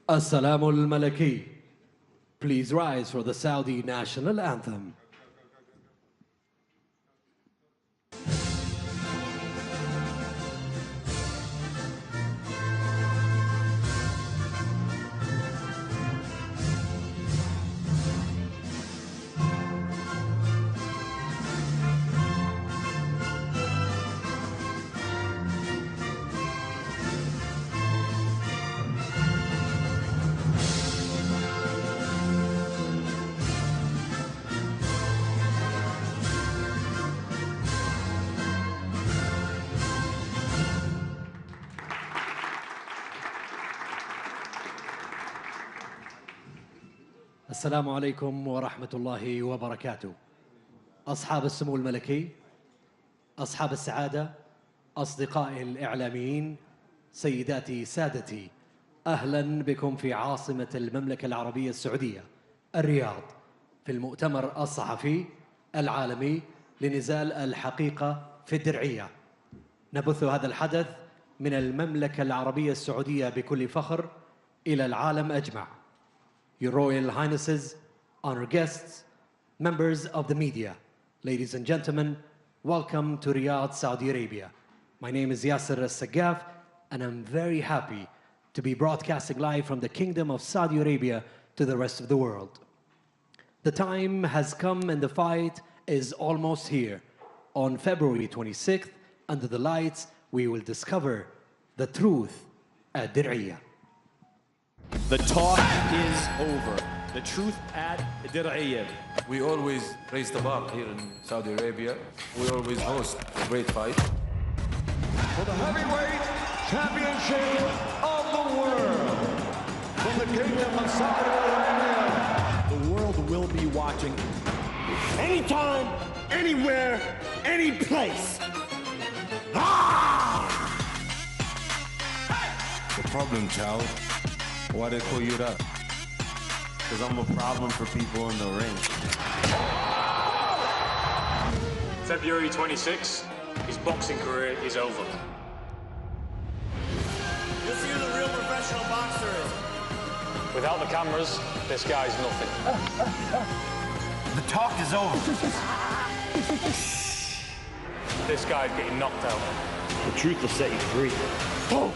السلام الملكي. Please rise for the Saudi national anthem. السلام عليكم ورحمة الله وبركاته. أصحاب السمو الملكي، أصحاب السعادة، أصدقائي الإعلاميين، سيداتي سادتي، أهلا بكم في عاصمة المملكة العربية السعودية الرياض في المؤتمر الصحفي العالمي لنزال الحقيقة في الدرعية. نبث هذا الحدث من المملكة العربية السعودية بكل فخر إلى العالم أجمع. Your Royal Highnesses, honored guests, members of the media, ladies and gentlemen, welcome to Riyadh, Saudi Arabia. My name is Yasser Al-Sagaf, and I'm very happy to be broadcasting live from the Kingdom of Saudi Arabia to the rest of the world. The time has come and the fight is almost here. On February 26th, under the lights, we will discover the truth at Dir'iyah. The talk is over. The truth at Dir'iyah. We always raise the bar here in Saudi Arabia. We always host a great fight. For the heavyweight championship of the world, from the Kingdom of Saudi Arabia. The world will be watching. Anytime, anywhere, any place. The problem, child. Why they call you that? Because I'm a problem for people in the ring. February 26, his boxing career is over. You'll see who the real professional boxer is. Without the cameras, this guy's nothing. The talk is over. This guy's getting knocked out. The truth will set you free. Oh,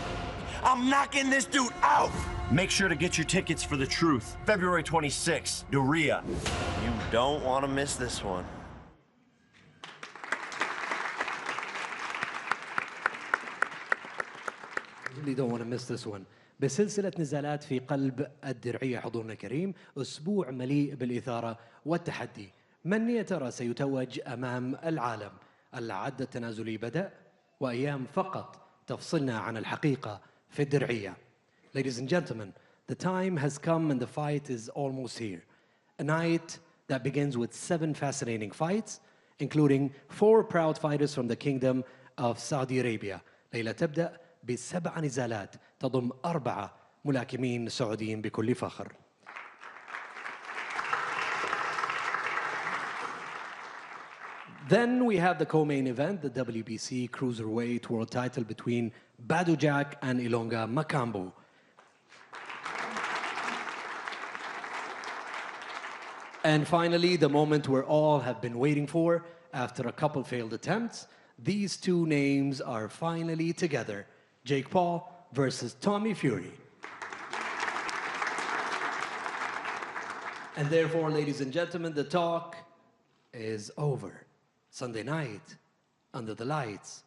I'm knocking this dude out. Make sure to get your tickets for the truth. February 26th, Dir'iyah. You don't want to miss this one. You really don't want to miss this one. بسلسلة نزالات في قلب الدرعية حضورنا الكريم، أسبوع مليء بالإثارة والتحدي. من يا ترى سيتوج أمام العالم؟ العد التنازلي بدأ وأيام فقط تفصلنا عن الحقيقة في الدرعية. Ladies and gentlemen, the time has come and the fight is almost here. A night that begins with 7 fascinating fights, including 4 proud fighters from the Kingdom of Saudi Arabia. ليلة تبدأ ب7 نزالات تضم 4 ملاكمين سعوديين بكل فخر. Then we have the co-main event, the WBC Cruiserweight World Title between Badu Jack and Ilonga Makambu. And finally, the moment we're all have been waiting for, after a couple failed attempts, these two names are finally together. Jake Paul versus Tommy Fury. And therefore, ladies and gentlemen, the talk is over. Sunday night, under the lights,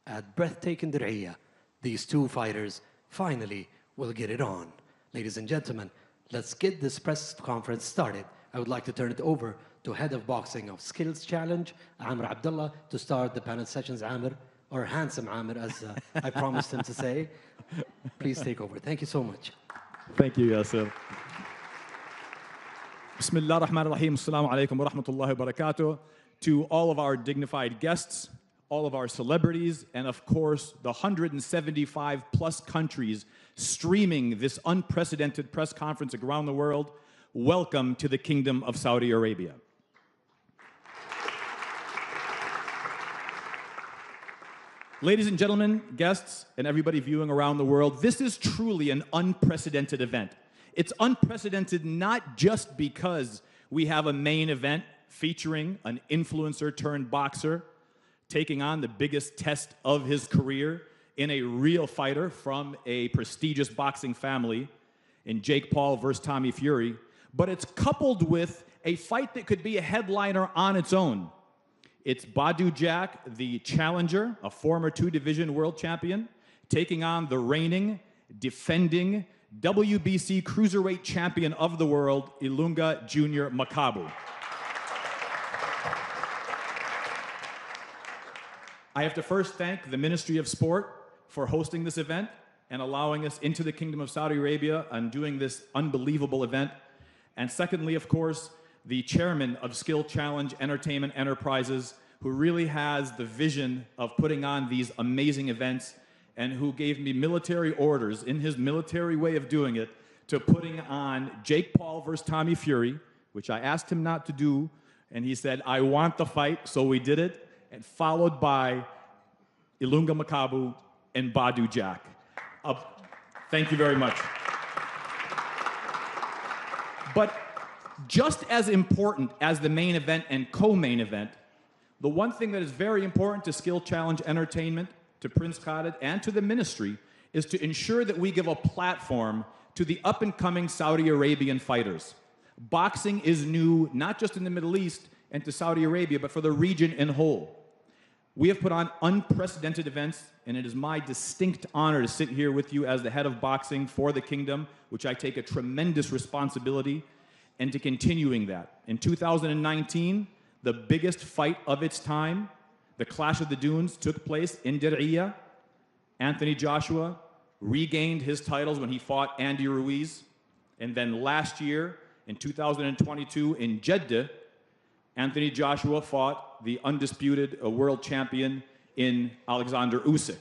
at breathtaking Dir'iyah, these two fighters finally will get it on. Ladies and gentlemen, let's get this press conference started. I would like to turn it over to Head of Boxing of Skills Challenge, Amr Abdullah, to start the panel sessions. Amr, or Handsome Amr, as I promised him to say. Please take over. Thank you so much. Thank you, Yasser. Bismillah ar-Rahman ar-Rahim. Assalamu alaikum wa rahmatullahi wa barakatuh. To all of our dignified guests, all of our celebrities, and of course, the 175 plus countries streaming this unprecedented press conference around the world, welcome to the Kingdom of Saudi Arabia. Ladies and gentlemen, guests, and everybody viewing around the world, this is truly an unprecedented event. It's unprecedented not just because we have a main event featuring an influencer turned boxer taking on the biggest test of his career in a real fighter from a prestigious boxing family in Jake Paul versus Tommy Fury, but it's coupled with a fight that could be a headliner on its own. It's Badou Jack, the challenger, a former two-division world champion, taking on the reigning, defending WBC cruiserweight champion of the world, Ilunga Jr. Makabu. I have to first thank the Ministry of Sport for hosting this event and allowing us into the Kingdom of Saudi Arabia and doing this unbelievable event. And secondly, of course, the chairman of Skill Challenge Entertainment Enterprises, who really has the vision of putting on these amazing events and who gave me military orders in his military way of doing it to putting on Jake Paul versus Tommy Fury, which I asked him not to do, and he said, I want the fight, so we did it, and followed by Ilunga Makabu and Badou Jack. Thank you very much. But just as important as the main event and co-main event, the one thing that is very important to Skill Challenge Entertainment, to Prince Khalid, and to the ministry is to ensure that we give a platform to the up-and-coming Saudi Arabian fighters. Boxing is new, not just in the Middle East and to Saudi Arabia, but for the region in whole. We have put on unprecedented events, and it is my distinct honor to sit here with you as the head of boxing for the kingdom, which I take a tremendous responsibility, and to continuing that. In 2019, the biggest fight of its time, the Clash of the Dunes, took place in Diriyah. Anthony Joshua regained his titles when he fought Andy Ruiz. And then last year, in 2022, in Jeddah, Anthony Joshua fought the undisputed world champion in Alexander Usyk.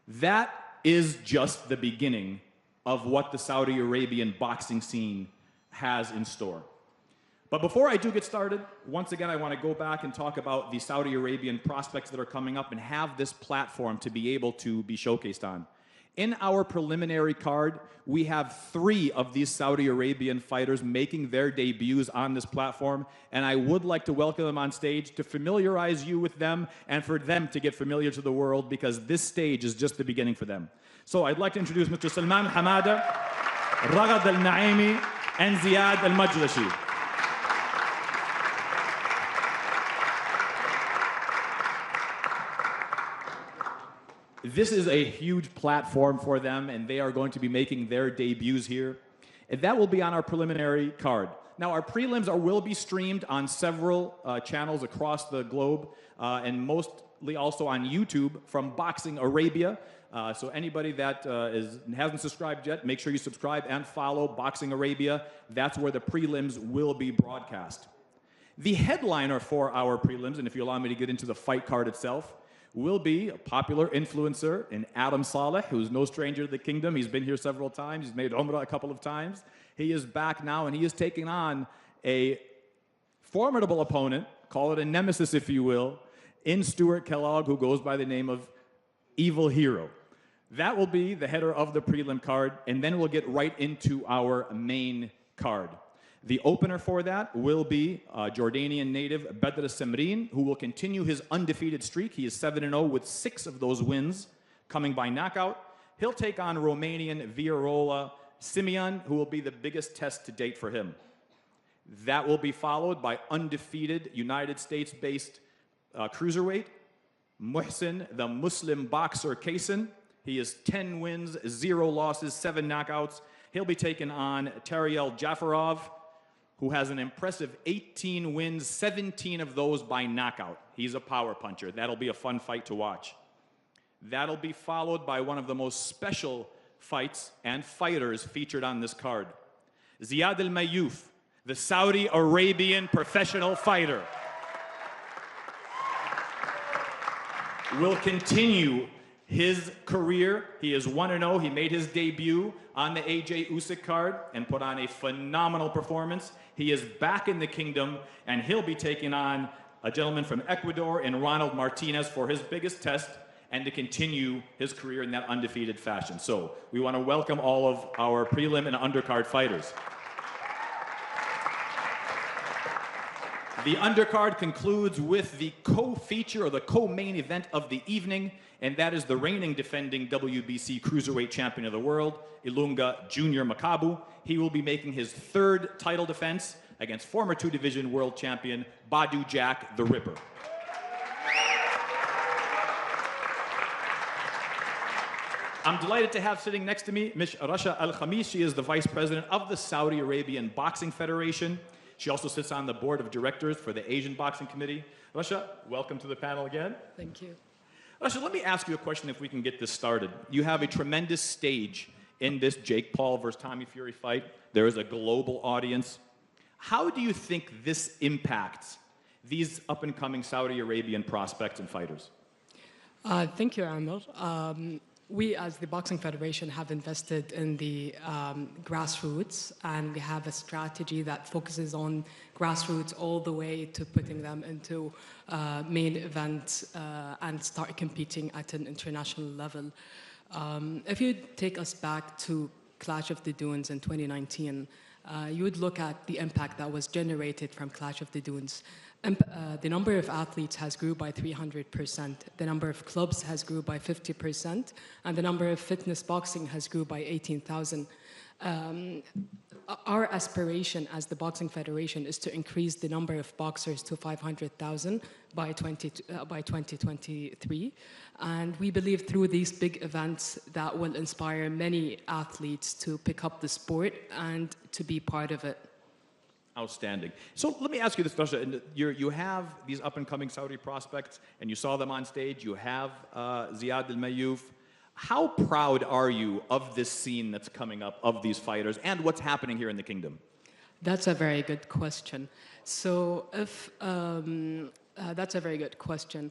That is just the beginning of what the Saudi Arabian boxing scene has in store. But before I do get started, once again, I want to go back and talk about the Saudi Arabian prospects that are coming up and have this platform to be able to be showcased on. In our preliminary card, we have 3 of these Saudi Arabian fighters making their debuts on this platform, and I would like to welcome them on stage to familiarize you with them and for them to get familiar to the world, because this stage is just the beginning for them. So I'd like to introduce Mr. Salman Hamada, Ragad Al-Naimi, and Ziad Al-Majlashi. This is a huge platform for them, and they are going to be making their debuts here. And that will be on our preliminary card. Now, our prelims will be streamed on several channels across the globe, and mostly also on YouTube from Boxing Arabia. So anybody that hasn't subscribed yet, make sure you subscribe and follow Boxing Arabia. That's where the prelims will be broadcast. The headliner for our prelims, and if you allow me to get into the fight card itself, will be a popular influencer in Adam Saleh, who's no stranger to the kingdom. He's been here several times. He's made Umrah a couple of times. He is back now, and he is taking on a formidable opponent, call it a nemesis, if you will, in Stuart Kellogg, who goes by the name of Evil Hero. That will be the header of the prelim card, and then we'll get right into our main card. The opener for that will be Jordanian native Badr Samrin, who will continue his undefeated streak. He is 7-0 with 6 of those wins coming by knockout. He'll take on Romanian Viarola Simeon, who will be the biggest test to date for him. That will be followed by undefeated United States-based cruiserweight Muhsin, the Muslim boxer Kaysen. He is 10 wins, 0 losses, 7 knockouts. He'll be taking on Tariel Jafarov, who has an impressive 18 wins, 17 of those by knockout. He's a power puncher. That'll be a fun fight to watch. That'll be followed by one of the most special fights and fighters featured on this card. Ziad Al-Mayouf, the Saudi Arabian professional fighter, will continue his career. He is 1-0. He made his debut on the AJ Usyk card and put on a phenomenal performance. He is back in the kingdom, and he'll be taking on a gentleman from Ecuador in Ronald Martinez for his biggest test. and to continue his career in that undefeated fashion. So we want to welcome all of our prelim and undercard fighters. The undercard concludes with the co-feature or the co-main event of the evening, and that is the reigning defending WBC Cruiserweight Champion of the World, Ilunga Junior Makabu. He will be making his third title defense against former two-division world champion Badu Jack the Ripper. I'm delighted to have sitting next to me Ms. Rasha Al-Khamis. She is the Vice President of the Saudi Arabian Boxing Federation. She also sits on the board of directors for the Asian Boxing Committee. Rasha, welcome to the panel again. Thank you. Rasha, let me ask you a question if we can get this started. You have a tremendous stage in this Jake Paul versus Tommy Fury fight. There is a global audience. How do you think this impacts these up-and-coming Saudi Arabian prospects and fighters? Thank you, Amir. We, as the Boxing Federation, have invested in the grassroots, and we have a strategy that focuses on grassroots all the way to putting them into main events and start competing at an international level. If you take us back to Clash of the Dunes in 2019, you would look at the impact that was generated from Clash of the Dunes. The number of athletes has grew by 300%, the number of clubs has grew by 50%, and the number of fitness boxing has grew by 18,000. Our aspiration as the Boxing Federation is to increase the number of boxers to 500,000 by 2023. And we believe through these big events that will inspire many athletes to pick up the sport and to be part of it. Outstanding. So let me ask you this, Rasha. You have these up-and-coming Saudi prospects, and you saw them on stage. You have Ziad Al-Mayouf. How proud are you of this scene that's coming up, of these fighters, and what's happening here in the kingdom? That's a very good question. So if that's a very good question.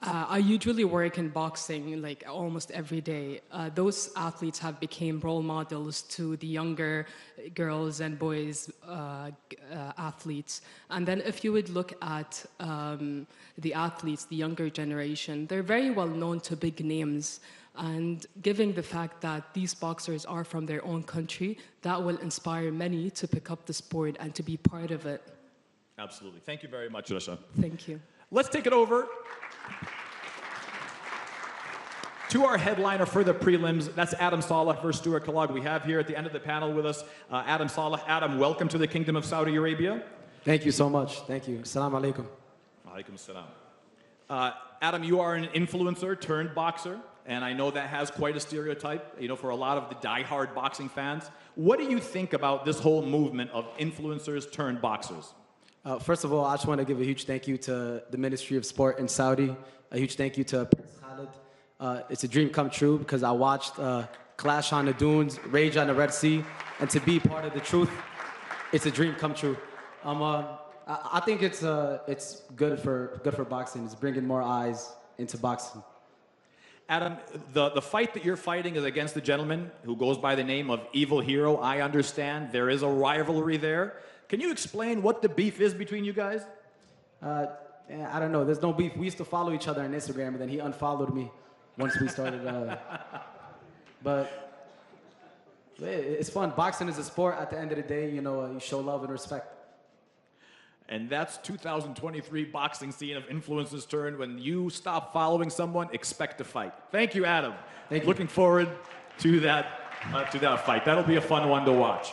I usually work in boxing like almost every day. Those athletes have become role models to the younger girls and boys athletes. And then if you would look at the athletes, the younger generation, they're very well known to big names. And given the fact that these boxers are from their own country, that will inspire many to pick up the sport and to be part of it. Absolutely. Thank you very much, Rasha. Thank you. Let's take it over to our headliner for the prelims. That's Adam Saleh versus Stuart Kallag. We have here at the end of the panel with us Adam Saleh. Adam, welcome to the Kingdom of Saudi Arabia. Thank you so much. Thank you. Assalamu alaikum. Alaikum assalam. Adam, you are an influencer turned boxer, and I know that has quite a stereotype, for a lot of the diehard boxing fans. What do you think about this whole movement of influencers turned boxers? First of all, I just want to give a huge thank you to the Ministry of Sport in Saudi. A huge thank you to Prince Khalid. It's a dream come true because I watched Clash on the Dunes, Rage on the Red Sea, and to be part of the truth, it's a dream come true. I think it's good for boxing. It's bringing more eyes into boxing. Adam, the fight that you're fighting is against a gentleman who goes by the name of Evil Hero. I understand there is a rivalry there. Can you explain what the beef is between you guys? I don't know. There's no beef. We used to follow each other on Instagram, and then he unfollowed me once we started. But it's fun. Boxing is a sport. At the end of the day, you show love and respect. And that's 2023 boxing scene of influences turned. When you stop following someone, expect a fight. Thank you, Adam. Thank you. Looking forward to that fight. That'll be a fun one to watch.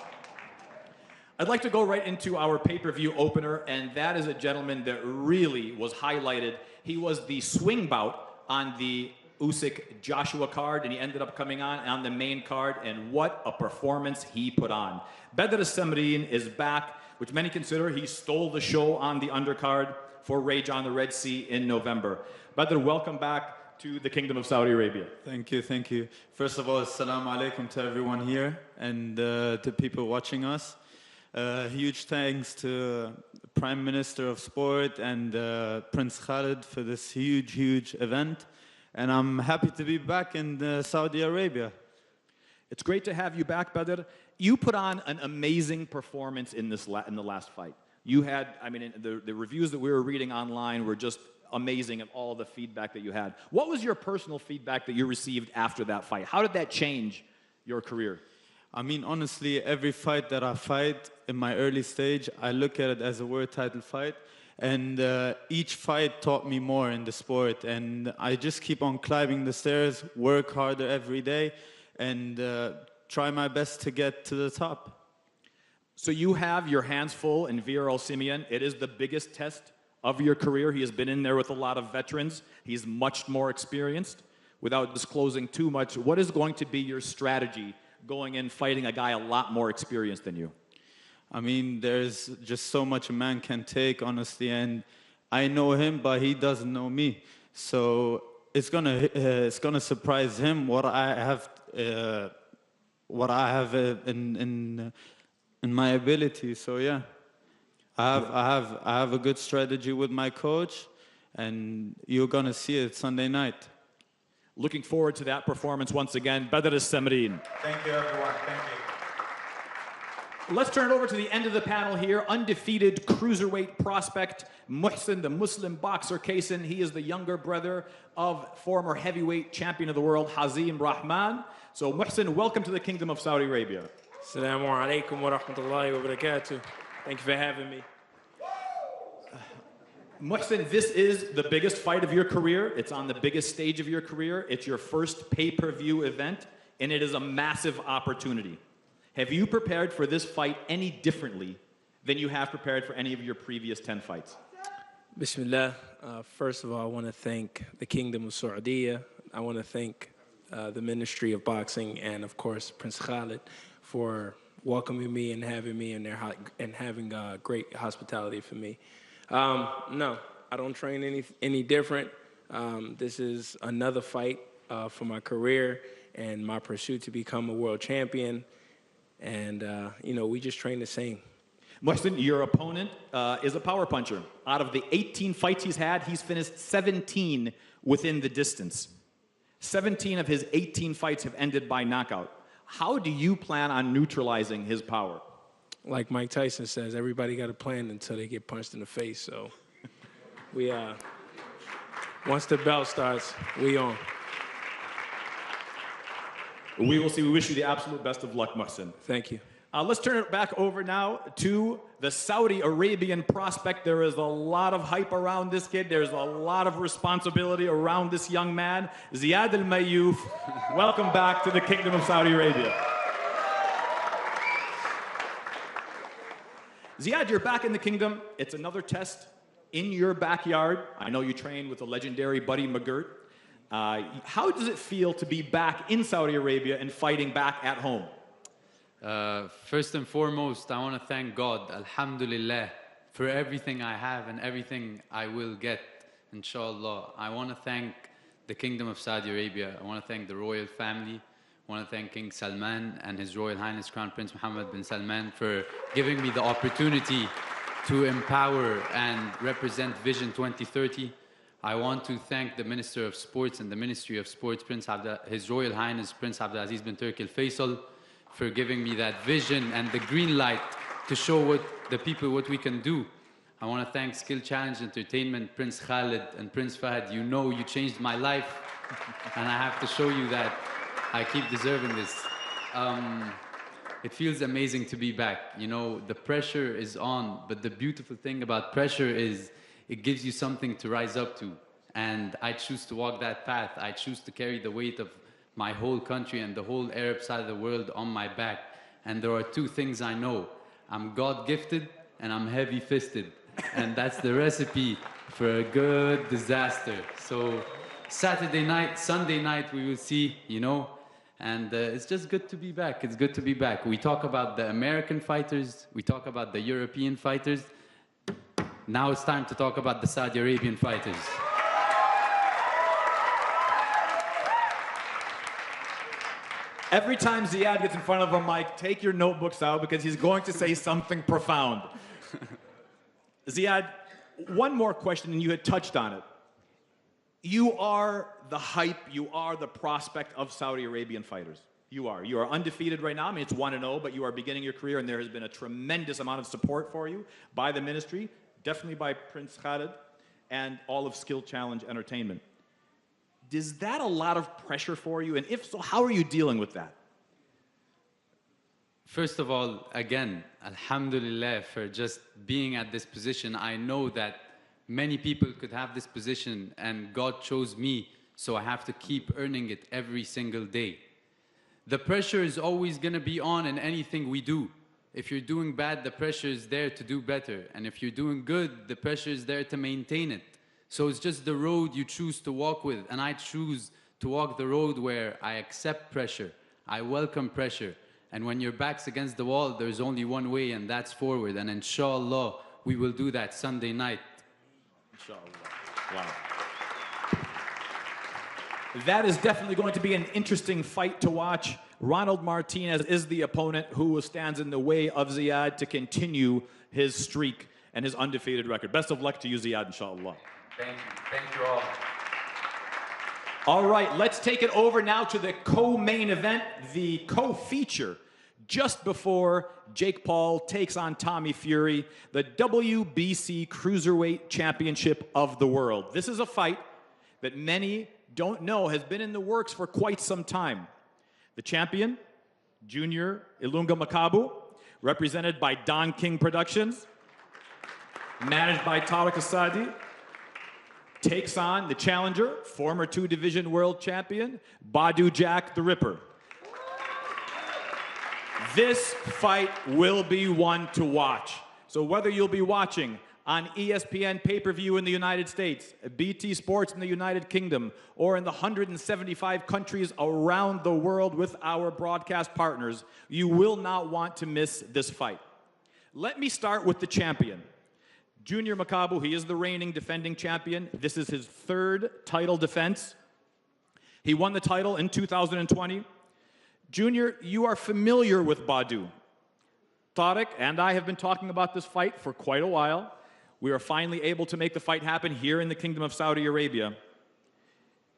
I'd like to go right into our pay-per-view opener, and that is a gentleman that really was highlighted. He was the swing bout on the Usyk Joshua card, and he ended up coming on the main card, and what a performance he put on. Badr Samreen is back, which many consider he stole the show on the undercard for Rage on the Red Sea in November. Badr, welcome back to the Kingdom of Saudi Arabia. Thank you, thank you. First of all, assalamu alaikum to everyone here and to people watching us. Huge thanks to Prime Minister of Sport and Prince Khalid for this huge event. And I'm happy to be back in Saudi Arabia. It's great to have you back, Badr. You put on an amazing performance in the last fight. You had, the reviews that we were reading online were just amazing and all the feedback that you had. What was your personal feedback that you received after that fight? How did that change your career? I mean, honestly, every fight that I fight in my early stage, I look at it as a world title fight. And each fight taught me more in the sport. And I just keep on climbing the stairs, work harder every day, and try my best to get to the top. So you have your hands full in VRL Simeon. It is the biggest test of your career. He has been in there with a lot of veterans. He's much more experienced. Without disclosing too much, what is going to be your strategy going in fighting a guy a lot more experienced than you? I mean, there's just so much a man can take, honestly, and I know him, but he doesn't know me. So it's gonna surprise him what I have in my ability. So yeah, I have a good strategy with my coach, and you're gonna see it Sunday night. Looking forward to that performance once again. Badr al-Samreen. Thank you, everyone. Thank you. Let's turn it over to the end of the panel here. Undefeated cruiserweight prospect Muhsin, the Muslim boxer Kaysen. He is the younger brother of former heavyweight champion of the world Hazim Rahman. So Muhsin, welcome to the Kingdom of Saudi Arabia. Assalamu alaikum wa rahmatullahi wa barakatuh. Thank you for having me. Muhsin, this is the biggest fight of your career. It's on the biggest stage of your career. It's your first pay-per-view event, and it is a massive opportunity. Have you prepared for this fight any differently than you have prepared for any of your previous 10 fights? Bismillah. First of all, I want to thank the Kingdom of Saudi. I want to thank the Ministry of Boxing and, of course, Prince Khalid for welcoming me and having me in there and having great hospitality for me. No, I don't train any different. This is another fight for my career and my pursuit to become a world champion. And, you know, we just train the same. Muhsin, your opponent is a power puncher. Out of the 18 fights he's had, he's finished 17 within the distance. 17 of his 18 fights have ended by knockout. How do you plan on neutralizing his power? Like Mike Tyson says, everybody got a plan until they get punched in the face. So we, once the bell starts, we on. We will see. We wish you the absolute best of luck, Muhsin. Thank you. Let's turn it back over now to the Saudi Arabian prospect. There is a lot of hype around this kid. There's a lot of responsibility around this young man. Ziad Al-Mayouf, welcome back to the Kingdom of Saudi Arabia. Ziad, you're back in the kingdom. It's another test in your backyard. I know you train with the legendary Buddy McGirt. How does it feel to be back in Saudi Arabia and fighting back at home? First and foremost, I want to thank God, alhamdulillah, for everything I have and everything I will get, inshallah. I want to thank the Kingdom of Saudi Arabia. I want to thank the royal family. I want to thank King Salman and His Royal Highness Crown Prince Mohammed bin Salman for giving me the opportunity to empower and represent Vision 2030. I want to thank the Minister of Sports and the Ministry of Sports, His Royal Highness Prince Abdulaziz bin Turki Al Faisal, for giving me that vision and the green light to show the people what we can do. I want to thank Skill Challenge Entertainment, Prince Khalid and Prince Fahad. You know you changed my life, and I have to show you that I keep deserving this. It feels amazing to be back. You know, the pressure is on, but the beautiful thing about pressure is it gives you something to rise up to. And I choose to walk that path. I choose to carry the weight of my whole country and the whole Arab side of the world on my back. And there are two things I know. I'm God-gifted and I'm heavy-fisted. And that's the recipe for a good disaster. So Saturday night, Sunday night, we will see, you know. And it's just good to be back. It's good to be back. We talk about the American fighters. We talk about the European fighters. Now it's time to talk about the Saudi Arabian fighters. Every time Ziad gets in front of a mic, take your notebooks out because he's going to say something profound. Ziad, one more question, and you had touched on it. You are the hype, you are the prospect of Saudi Arabian fighters. You are. You are undefeated right now. I mean, it's 1-0, but you are beginning your career, and there has been a tremendous amount of support for you by the ministry, definitely by Prince Khalid. and all of Skill Challenge Entertainment. Is that a lot of pressure for you? And if so, how are you dealing with that? First of all, again, alhamdulillah for just being at this position. I know that many people could have this position and God chose me, so I have to keep earning it every single day. The pressure is always going to be on in anything we do. If you're doing bad, the pressure is there to do better. And if you're doing good, the pressure is there to maintain it. So it's just the road you choose to walk with. And I choose to walk the road where I accept pressure. I welcome pressure. And when your back's against the wall, there's only one way, and that's forward. And inshallah, we will do that Sunday night. Inshallah. Wow. That is definitely going to be an interesting fight to watch. Ronald Martinez is the opponent who stands in the way of Ziad to continue his streak and his undefeated record. Best of luck to you, Ziad, inshallah. Thank you. Thank you all. All right, let's take it over now to the co-main event, the co-feature, just before Jake Paul takes on Tommy Fury, the WBC Cruiserweight Championship of the world. This is a fight that many don't know has been in the works for quite some time. The champion, Junior Ilunga Makabu, represented by Don King Productions, managed by Tariq Asadi, takes on the challenger, former two-division world champion, Badu Jack the Ripper. This fight will be one to watch. So whether you'll be watching on ESPN pay-per-view in the United States, BT Sports in the United Kingdom, or in the 175 countries around the world with our broadcast partners, you will not want to miss this fight. Let me start with the champion. Junior Makabu, he is the reigning defending champion. This is his third title defense. He won the title in 2020. Junior, you are familiar with Badu. Tariq and I have been talking about this fight for quite a while. We are finally able to make the fight happen here in the Kingdom of Saudi Arabia.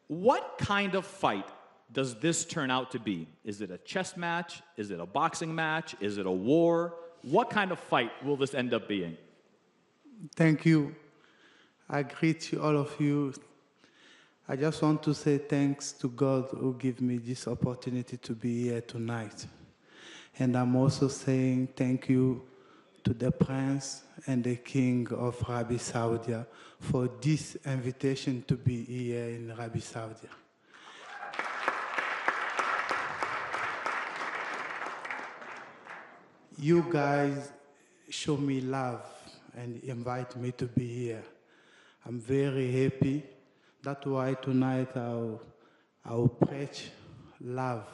What kind of fight does this turn out to be? Is it a chess match? Is it a boxing match? Is it a war? What kind of fight will this end up being? Thank you. I greet you, all of you. I just want to say thanks to God who gave me this opportunity to be here tonight. And I'm also saying thank you to the Prince and the King of Arabi Saudi for this invitation to be here in Arabi Saudi. You guys show me love and invite me to be here. I'm very happy. That's why tonight I'll preach love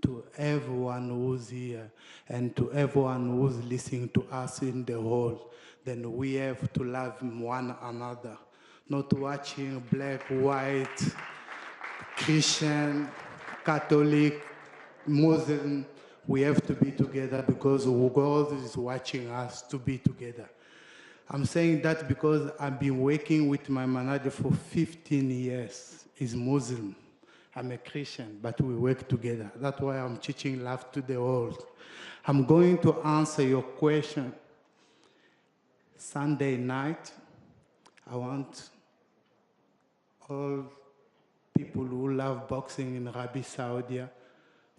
to everyone who's here and to everyone who's listening to us in the hall. Then we have to love one another, not watching black, white, Christian, Catholic, Muslim. We have to be together because God is watching us to be together. I'm saying that because I've been working with my manager for 15 years. He's Muslim. I'm a Christian, but we work together. That's why I'm teaching love to the world. I'm going to answer your question. Sunday night, I want all people who love boxing in Arabi Saudi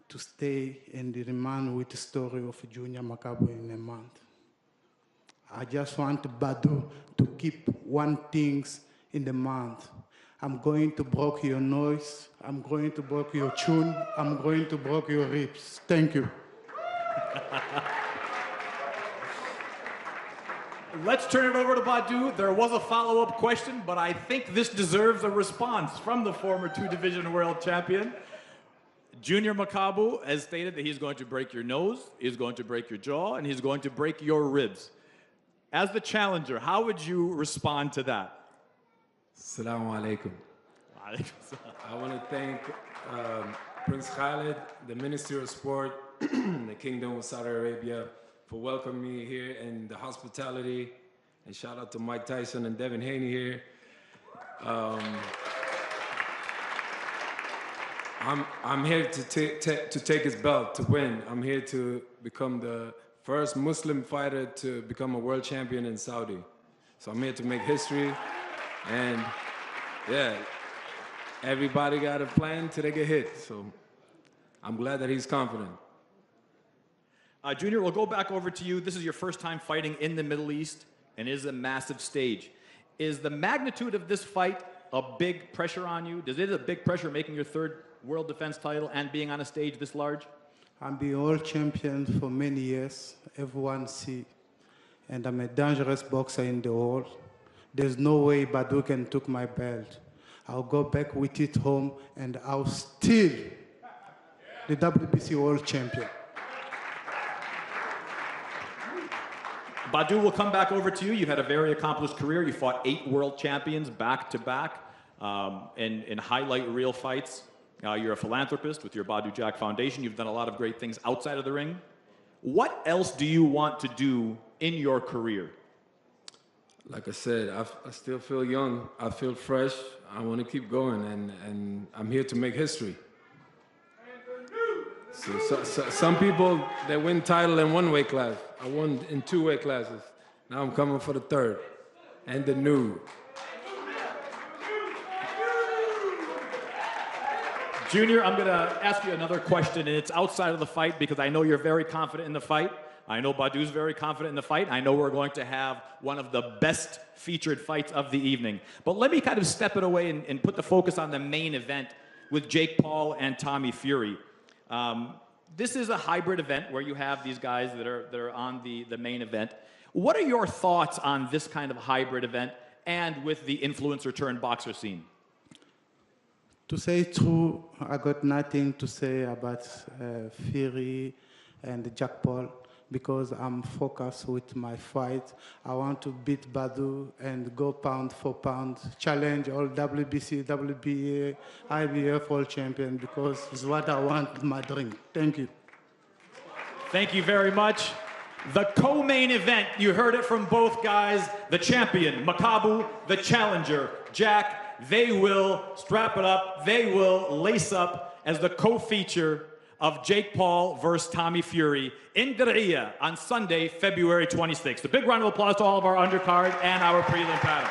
to stay and remind with the story of Junior Makabu in a month. I just want Badu to keep one thing in the month. I'm going to break your nose. I'm going to break your chin. I'm going to break your ribs. Thank you. Let's turn it over to Badu. There was a follow-up question, but I think this deserves a response from the former two-division world champion. Junior Makabu has stated that he's going to break your nose, he's going to break your jaw, and he's going to break your ribs. As the challenger, how would you respond to that? Assalamu alaikum. I want to thank Prince Khalid, the Ministry of Sport, the Kingdom of Saudi Arabia, for welcoming me here and the hospitality. And shout out to Mike Tyson and Devin Haney here. I'm here to take his belt, to win. I'm here to become the first Muslim fighter to become a world champion in Saudi. So I'm here to make history. And yeah, everybody got a plan till they get hit. So I'm glad that he's confident. Junior, we'll go back over to you. This is your first time fighting in the Middle East and it is a massive stage. Is the magnitude of this fight a big pressure on you? Is it a big pressure making your third world defense title and being on a stage this large? I'm the world champion for many years. Everyone see. And I'm a dangerous boxer in the world. There's no way Badou can take my belt. I'll go back with it home and I'll steal the WBC world champion. Badou will come back over to you. You've had a very accomplished career. You fought 8 world champions back to back in highlight reel fights. You're a philanthropist with your Badou Jack Foundation. You've done a lot of great things outside of the ring. What else do you want to do in your career? Like I said, I still feel young. I feel fresh. I want to keep going, and I'm here to make history. So some people, they win title in one weight class. I won in 2 weight classes. Now I'm coming for the 3rd and the new. Junior, I'm going to ask you another question, and it's outside of the fight because I know you're very confident in the fight. I know Badou's very confident in the fight. I know we're going to have one of the best featured fights of the evening. But let me kind of step it away and put the focus on the main event with Jake Paul and Tommy Fury. This is a hybrid event where you have these guys that are on the main event. What are your thoughts on this kind of hybrid event and with the influencer turned boxer scene? To say true, I got nothing to say about Fury and Jack Paul because I'm focused with my fight. I want to beat Badou and go pound for pound, challenge all WBC, WBA, IBF world champion because it's what I want in my dream. Thank you. Thank you very much. The co-main event, you heard it from both guys, the champion, Makabu, the challenger, Jack. They will strap it up, they will lace up as the co-feature of Jake Paul versus Tommy Fury in Diriyah on Sunday, February 26th. A big round of applause to all of our undercard and our prelim panel.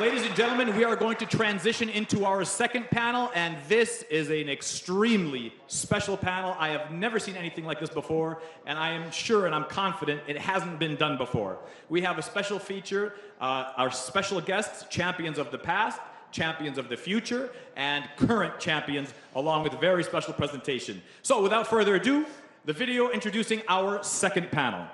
Ladies and gentlemen, we are going to transition into our second panel, and this is an extremely special panel. I have never seen anything like this before, and I am sure and I'm confident it hasn't been done before. We have a special feature, our special guests, champions of the past, champions of the future, and current champions, along with a very special presentation. So without further ado, the video introducing our second panel.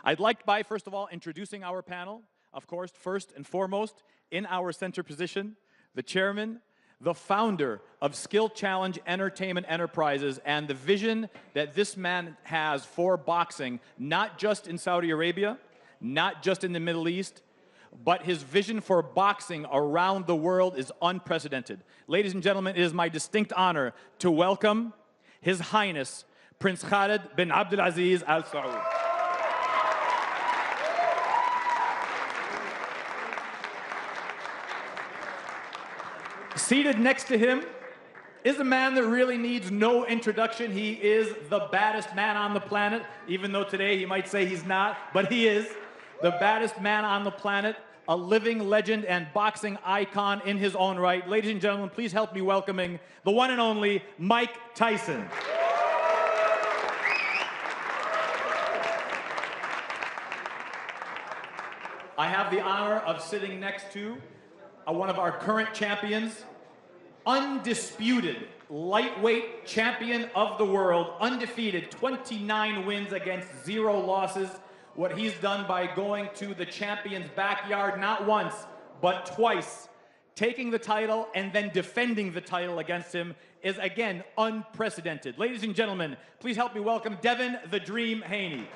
I'd like by, first of all, introducing our panel. Of course, first and foremost, in our center position, the chairman, the founder of Skill Challenge Entertainment Enterprises, and the vision that this man has for boxing, not just in Saudi Arabia, not just in the Middle East, but his vision for boxing around the world is unprecedented. Ladies and gentlemen, it is my distinct honor to welcome His Highness Prince Khalid bin Abdulaziz Al Saud. Seated next to him is a man that really needs no introduction. He is the baddest man on the planet, even though today he might say he's not, but he is the baddest man on the planet, a living legend and boxing icon in his own right. Ladies and gentlemen, please help me welcoming the one and only Mike Tyson. I have the honor of sitting next to one of our current champions, undisputed lightweight champion of the world, undefeated, 29 wins against 0 losses. What he's done by going to the champion's backyard not once, but twice, taking the title and then defending the title against him is, again, unprecedented. Ladies and gentlemen, please help me welcome Devin the Dream Haney.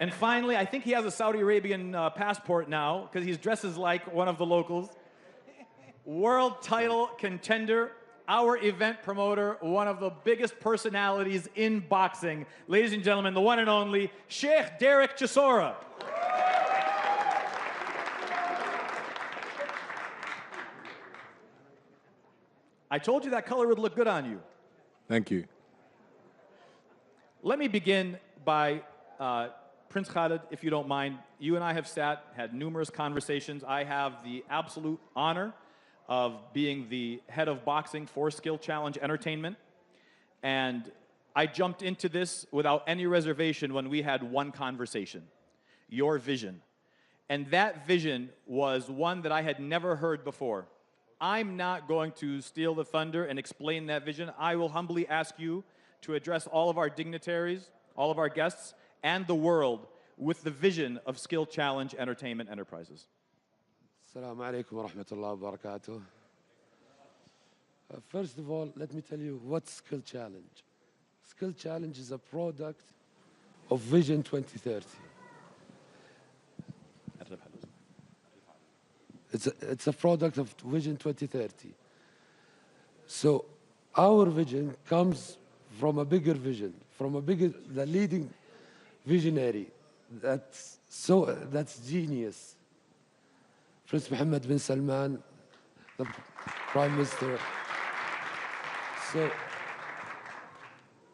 And finally, I think he has a Saudi Arabian passport now, because he dresses like one of the locals. World title contender, our event promoter, one of the biggest personalities in boxing. Ladies and gentlemen, the one and only Sheikh Derek Chisora. I told you that color would look good on you. Thank you. Let me begin by Prince Khalid, if you don't mind. You and I have had numerous conversations. I have the absolute honor of being the head of boxing for Skill Challenge Entertainment. And I jumped into this without any reservation when we had one conversation, your vision. And that vision was one that I had never heard before. I'm not going to steal the thunder and explain that vision. I will humbly ask you to address all of our dignitaries, all of our guests, and the world with the vision of Skill Challenge Entertainment Enterprises. Assalamu alaikum wa rahmatullahi wa barakatuh. First of all, let me tell you what's Skill Challenge. Skill Challenge is a product of Vision 2030. It's a product of Vision 2030. So our vision comes from a bigger vision, from the leading visionary that's genius. Prince Mohammed bin Salman, the Prime Minister. So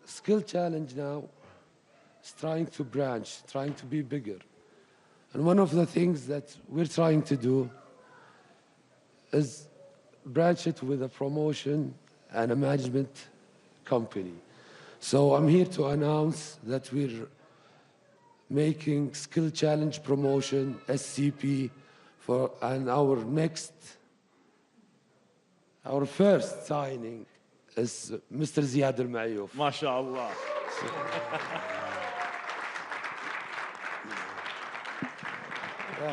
Skill Challenge now is trying to branch, trying to be bigger. And one of the things that we're trying to do is branch it with a promotion and a management company. So I'm here to announce that we're making Skill Challenge Promotion, SCP, and our first signing is Mr. Ziad Al-Mayouf. MashaAllah. I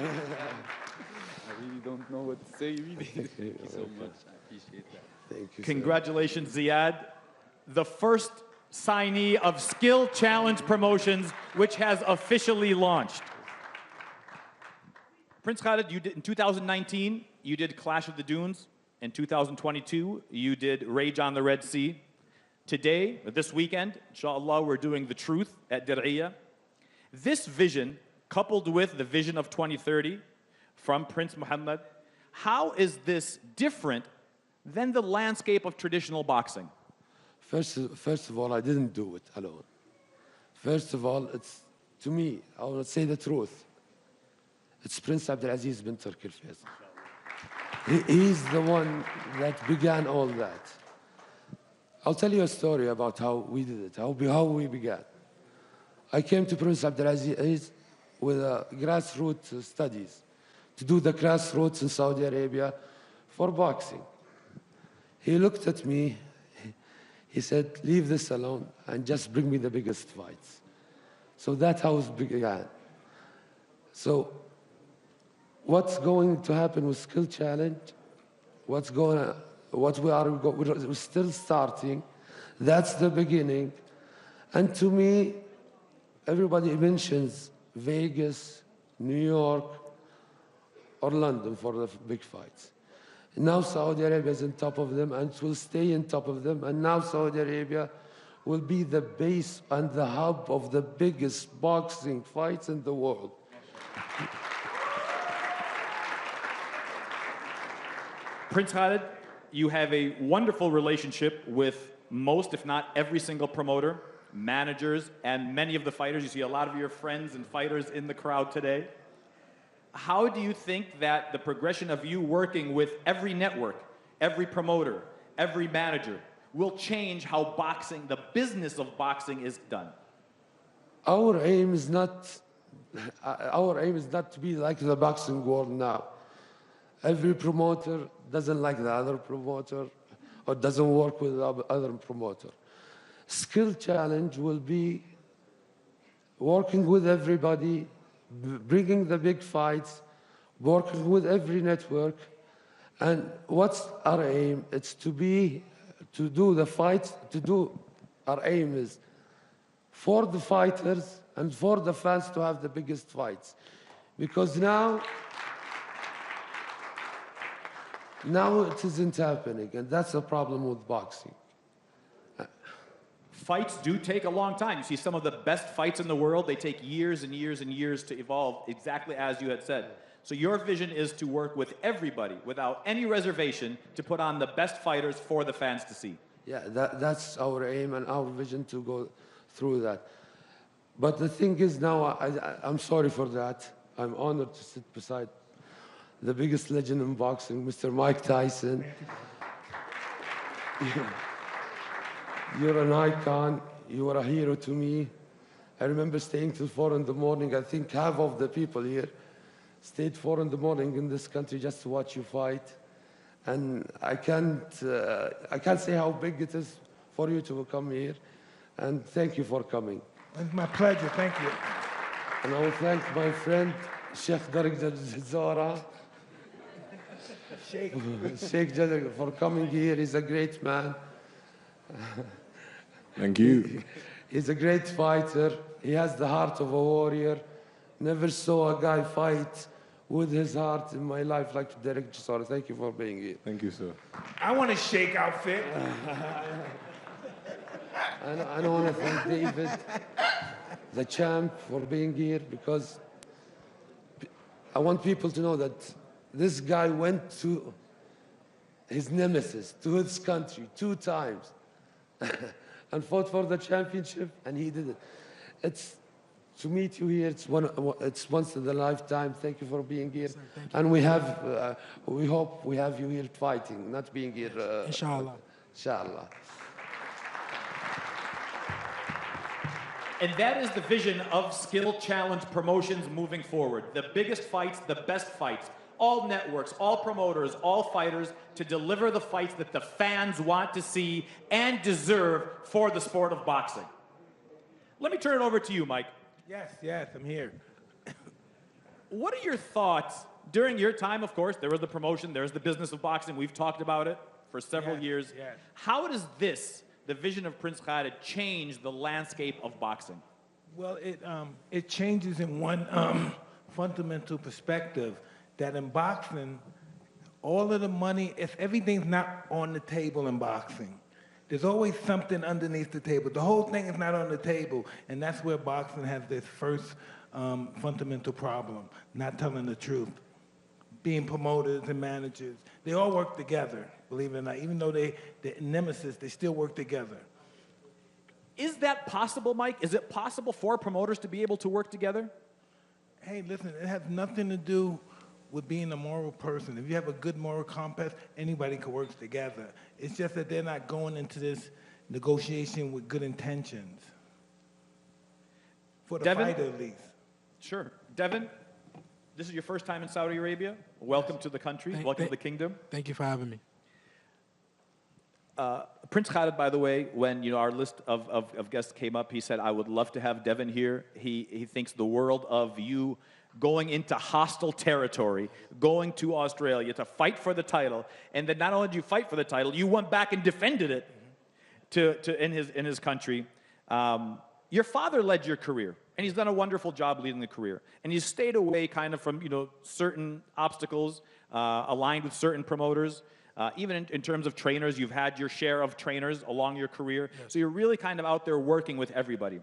really don't know what to say, really. Thank you so much. I appreciate that. Thank you. Congratulations, Ziad. The first signee of Skill Challenge Promotions, which has officially launched. Prince Khalid, you did, in 2019, you did Clash of the Dunes. In 2022, you did Rage on the Red Sea. Today, this weekend, inshallah, we're doing The Truth at Dir'iyah. This vision, coupled with the vision of 2030 from Prince Mohammed, how is this different than the landscape of traditional boxing? First of all, I didn't do it alone. First of all, to me, I will say the truth. It's Prince Abdulaziz bin Turki al-Faisal. He's the one that began all that. I'll tell you a story about how we did it, how we began. I came to Prince Abdulaziz with grassroots studies to do the grassroots in Saudi Arabia for boxing. He looked at me. He said, leave this alone and just bring me the biggest fights. So that's how it began. So what's going to happen with Skill Challenge? We're still starting. That's the beginning. And to me, everybody mentions Vegas, New York, or London for the big fights. Now Saudi Arabia is on top of them and will stay on top of them. And now Saudi Arabia will be the base and the hub of the biggest boxing fights in the world. Prince Khalid, you have a wonderful relationship with most, if not every single promoter, managers, and many of the fighters. You see a lot of your friends and fighters in the crowd today. How do you think that the progression of you working with every network, every promoter, every manager will change how boxing, the business of boxing, is done? Our aim is not to be like the boxing world now. Every promoter doesn't like the other promoter or doesn't work with the other promoter. Skill Challenge will be working with everybody, bringing the big fights, working with every network. And what's our aim? It's to do the fights, our aim is for the fighters and for the fans to have the biggest fights. Because now it isn't happening, and that's the problem with boxing. Fights do take a long time. You see some of the best fights in the world, they take years and years and years to evolve, exactly as you had said. So your vision is to work with everybody, without any reservation, to put on the best fighters for the fans to see. Yeah, that's our aim and our vision, to go through that. But the thing is now, I'm sorry for that. I'm honored to sit beside the biggest legend in boxing, Mr. Mike Tyson. You're an icon. You are a hero to me. I remember staying till 4 in the morning. I think half of the people here stayed 4 in the morning in this country just to watch you fight. And I can't say how big it is for you to come here. And thank you for coming. It's my pleasure. Thank you. And I will thank my friend, Sheikh Darek Zara. Sheikh Darek for coming here. He's a great man. Thank you. He's a great fighter. He has the heart of a warrior. Never saw a guy fight with his heart in my life like Derek Chisora. Thank you for being here. Thank you, sir. I want a shake outfit. I want to thank David, the champ, for being here, because I want people to know that this guy went to his nemesis, to his country 2 times and fought for the championship, and he did it. To meet you here, it's once in a lifetime. Thank you for being here. And we hope we have you here fighting, not being here. Inshallah. Inshallah. And that is the vision of Skill Challenge Promotions moving forward. The biggest fights, the best fights, all networks, all promoters, all fighters, to deliver the fights that the fans want to see and deserve for the sport of boxing. Let me turn it over to you, Mike. Yes, I'm here. What are your thoughts during your time? Of course, there was the promotion, there's the business of boxing. We've talked about it for several years. Yes. How does this, the vision of Prince Khalid, change the landscape of boxing? Well, it changes in one fundamental perspective, that in boxing, all of the money, if everything's not on the table in boxing, there's always something underneath the table. The whole thing is not on the table, and that's where boxing has this first fundamental problem, not telling the truth. Being promoters and managers, they all work together, believe it or not. Even though they're nemesis, they still work together. Is that possible, Mike? Is it possible for promoters to be able to work together? Hey, listen, it has nothing to do with being a moral person. If you have a good moral compass, anybody can work together. It's just that they're not going into this negotiation with good intentions. For the Devin? fighter, at least. Sure. Devin, this is your first time in Saudi Arabia. Welcome to the country. Welcome to the kingdom. Thank you for having me. Prince Khalid, by the way, when our list of guests came up, he said, I would love to have Devin here. He thinks the world of you going into hostile territory, going to Australia to fight for the title, and then not only did you fight for the title, you went back and defended it in his country. Your father led your career, and he's done a wonderful job leading the career. And he's stayed away kind of from certain obstacles, aligned with certain promoters. Even in terms of trainers, you've had your share of trainers along your career. Yes. So you're really kind of out there working with everybody.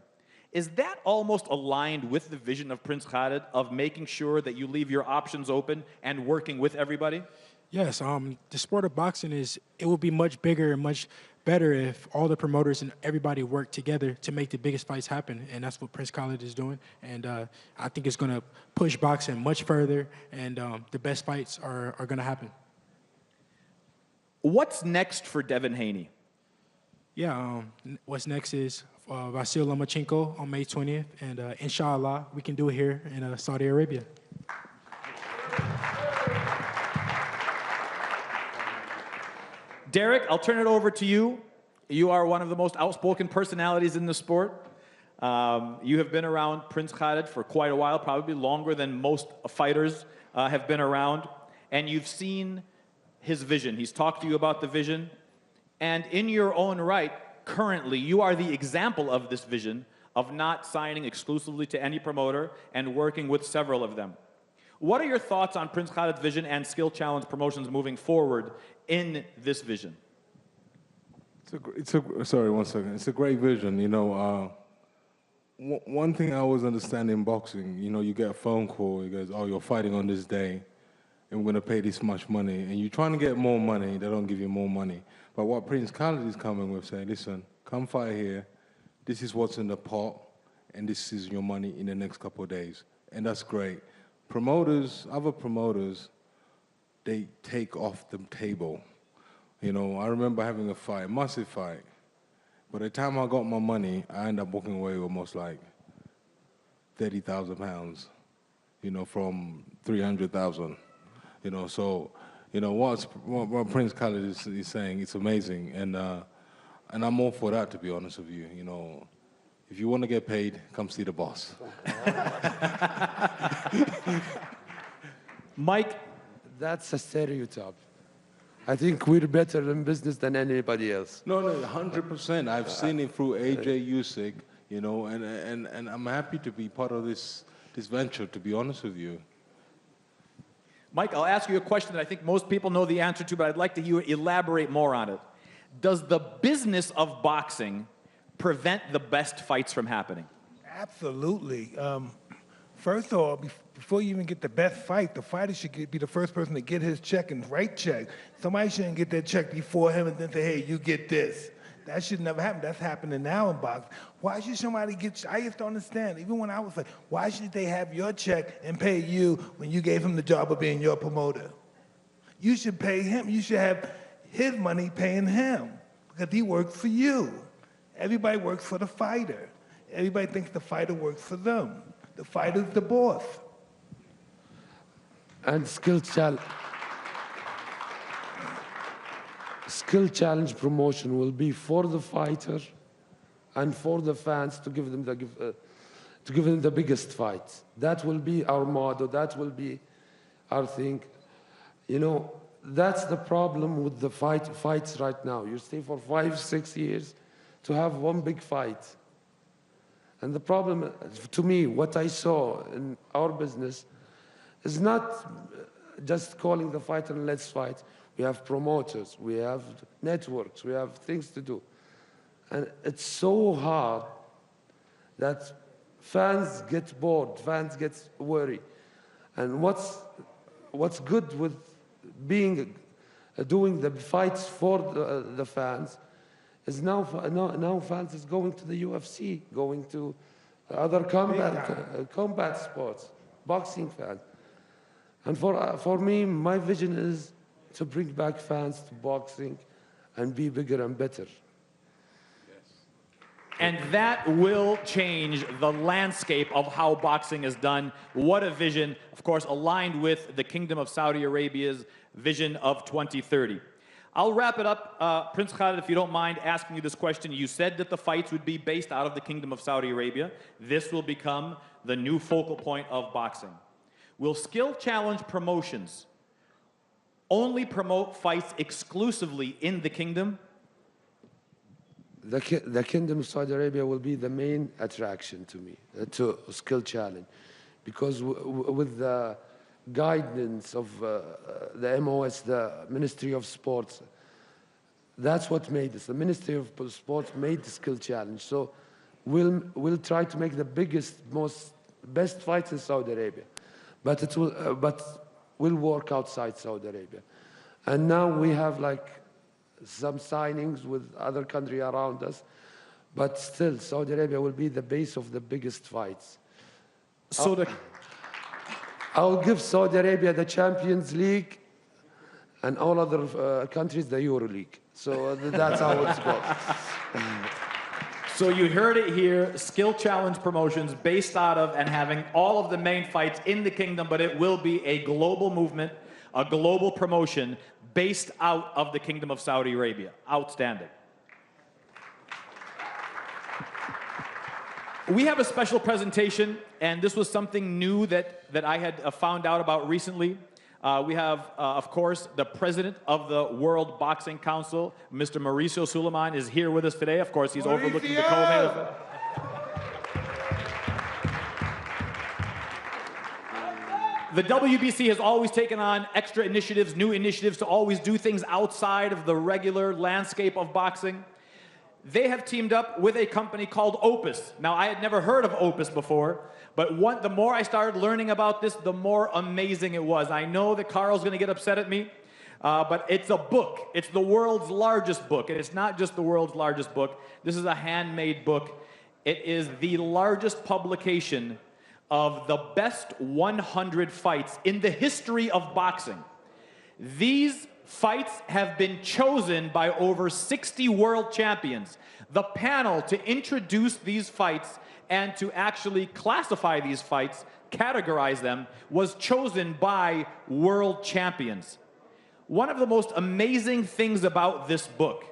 Is that almost aligned with the vision of Prince Khalid of making sure that you leave your options open and working with everybody? Yes, the sport of boxing it will be much bigger and much better if all the promoters and everybody work together to make the biggest fights happen, and that's what Prince Khalid is doing. And I think it's going to push boxing much further, and the best fights are going to happen. What's next for Devin Haney? Yeah, what's next is Vasyl Lomachenko on May 20th, and inshallah, we can do it here in Saudi Arabia. Derek, I'll turn it over to you. You are one of the most outspoken personalities in the sport. You have been around Prince Khalid for quite a while, probably longer than most fighters have been around, and you've seen his vision. He's talked to you about the vision, and in your own right, currently, you are the example of this vision of not signing exclusively to any promoter and working with several of them. What are your thoughts on Prince Khalid's vision and Skill Challenge Promotions moving forward in this vision? Sorry, one second. It's a great vision. One thing I always understand in boxing, you get a phone call, it goes, oh, you're fighting on this day, and we're going to pay this much money, and you're trying to get more money, they don't give you more money. But what Prince Khalid is coming with, saying, listen, come fight here, this is what's in the pot, and this is your money in the next couple of days. And that's great. Promoters, other promoters, they take off the table. I remember having a fight, massive fight. By the time I got my money, I ended up walking away with almost like 30,000 pounds, from 300,000. So, what Prince Khalid is saying, it's amazing. And I'm all for that, to be honest with you. If you want to get paid, come see the boss. Mike? That's a stereotype. I think we're better in business than anybody else. No, 100%. I've seen it through AJ Usyk, and I'm happy to be part of this venture, to be honest with you. Mike, I'll ask you a question that I think most people know the answer to, but I'd like to hear you elaborate more on it. Does the business of boxing prevent the best fights from happening? Absolutely. First of all, before you even get the best fight, the fighter should be the first person to get his check and write check. Somebody shouldn't get that check before him and then say, hey, you get this. That should never happen. That's happening now in boxing. Why should somebody I used to understand, even when I was like, why should they have your check and pay you when you gave him the job of being your promoter? You should pay him. You should have his money paying him because he works for you. Everybody works for the fighter. Everybody thinks the fighter works for them. The fighter's the boss. And skill challenge promotion will be for the fighter and for the fans to give them the biggest fight. That will be our motto. That will be our thing. That's the problem with the fights right now. You stay for 5-6 years to have one big fight. And the problem, to me, what I saw in our business is not just calling the fighter and let's fight. We have promoters, we have networks, we have things to do. And it's so hard that fans get bored, fans get worried. And what's good with doing the fights for the fans is now fans is going to the UFC, going to other combat sports, boxing fans. And for me, my vision is to bring back fans to boxing and be bigger and better. And that will change the landscape of how boxing is done. What a vision, of course, aligned with the Kingdom of Saudi Arabia's vision of 2030. I'll wrap it up. Prince Khalid, if you don't mind asking you this question. You said that the fights would be based out of the Kingdom of Saudi Arabia. This will become the new focal point of boxing. Will Skill Challenge Promotions only promote fights exclusively in the kingdom? The Kingdom of Saudi Arabia will be the main attraction to me, to Skill Challenge. Because with the guidance of the MOS, the Ministry of Sports, that's what made this. The Ministry of Sports made the Skill Challenge. So we'll try to make the biggest, best fights in Saudi Arabia. But we'll work outside Saudi Arabia. And now we have like some signings with other countries around us. But still, Saudi Arabia will be the base of the biggest fights. So I'll give Saudi Arabia the Champions League and all other countries the Euro League. So that's how it's going. So you heard it here, Skill Challenge Promotions based out of and having all of the main fights in the kingdom, but it will be a global movement, a global promotion based out of the Kingdom of Saudi Arabia. Outstanding. We have a special presentation, and this was something new that I had found out about recently. We have, of course, the president of the World Boxing Council, Mr. Mauricio Suleiman, is here with us today. Of course, he's overlooking the co-main event. The WBC has always taken on extra initiatives, new initiatives to always do things outside of the regular landscape of boxing. They have teamed up with a company called Opus. Now, I had never heard of Opus before, but the more I started learning about this, the more amazing it was. I know that Carl's going to get upset at me, but it's a book. It's the world's largest book, and it's not just the world's largest book. This is a handmade book. It is the largest publication of the best 100 fights in the history of boxing. These fights have been chosen by over 60 world champions. The panel to introduce these fights and to actually classify these fights, categorize them, was chosen by world champions. One of the most amazing things about this book,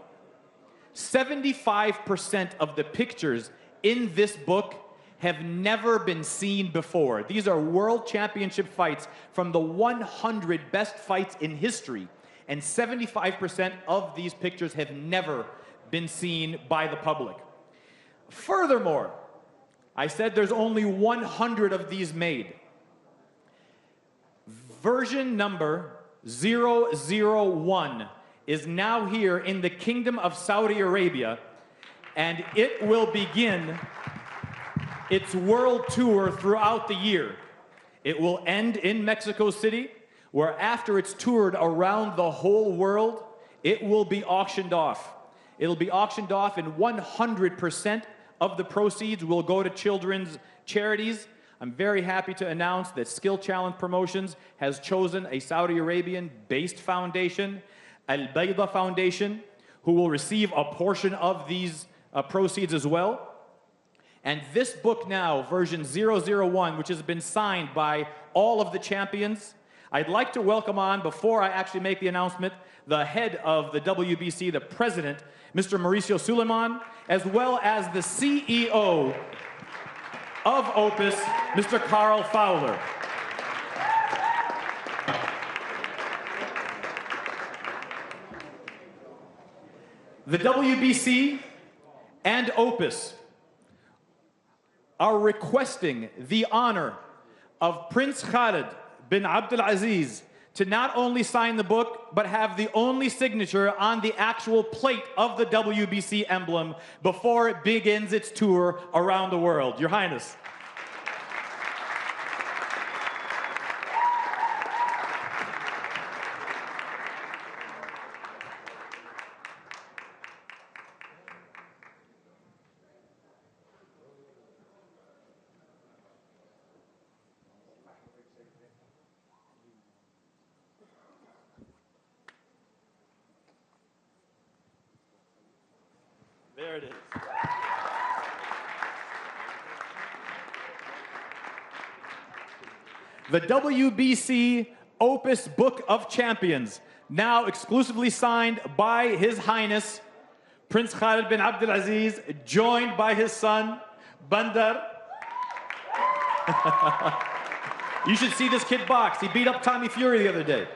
75% of the pictures in this book have never been seen before. These are world championship fights from the 100 best fights in history. And 75% of these pictures have never been seen by the public. Furthermore, I said there's only 100 of these made. Version number 001 is now here in the Kingdom of Saudi Arabia, and it will begin its world tour throughout the year. It will end in Mexico City, where after it's toured around the whole world, it will be auctioned off. It'll be auctioned off, and 100% of the proceeds will go to children's charities. I'm very happy to announce that Skill Challenge Promotions has chosen a Saudi Arabian-based foundation, Al Bayda Foundation, who will receive a portion of these proceeds as well. And this book now, version 001, which has been signed by all of the champions, I'd like to welcome on, before I actually make the announcement, the head of the WBC, the president, Mr. Mauricio Suleiman, as well as the CEO of Opus, Mr. Carl Fowler. The WBC and Opus are requesting the honor of Prince Khalid bin Abdul Aziz to not only sign the book, but have the only signature on the actual plate of the WBC emblem before it begins its tour around the world. Your Highness. There it is. The WBC Opus Book of Champions, now exclusively signed by His Highness Prince Khalid bin Abdulaziz, joined by his son, Bandar. You should see this kid box. He beat up Tommy Fury the other day.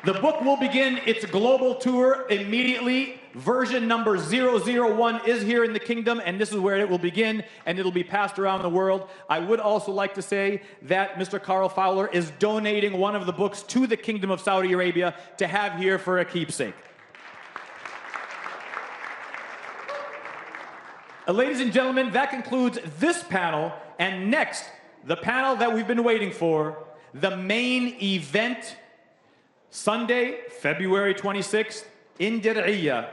The book will begin its global tour immediately. Version number 001 is here in the kingdom, and this is where it will begin, and it'll be passed around the world. I would also like to say that Mr. Carl Fowler is donating one of the books to the Kingdom of Saudi Arabia to have here for a keepsake. Ladies and gentlemen, that concludes this panel, and next, the panel that we've been waiting for, the main event, Sunday, February 26th, in Dir'iyah.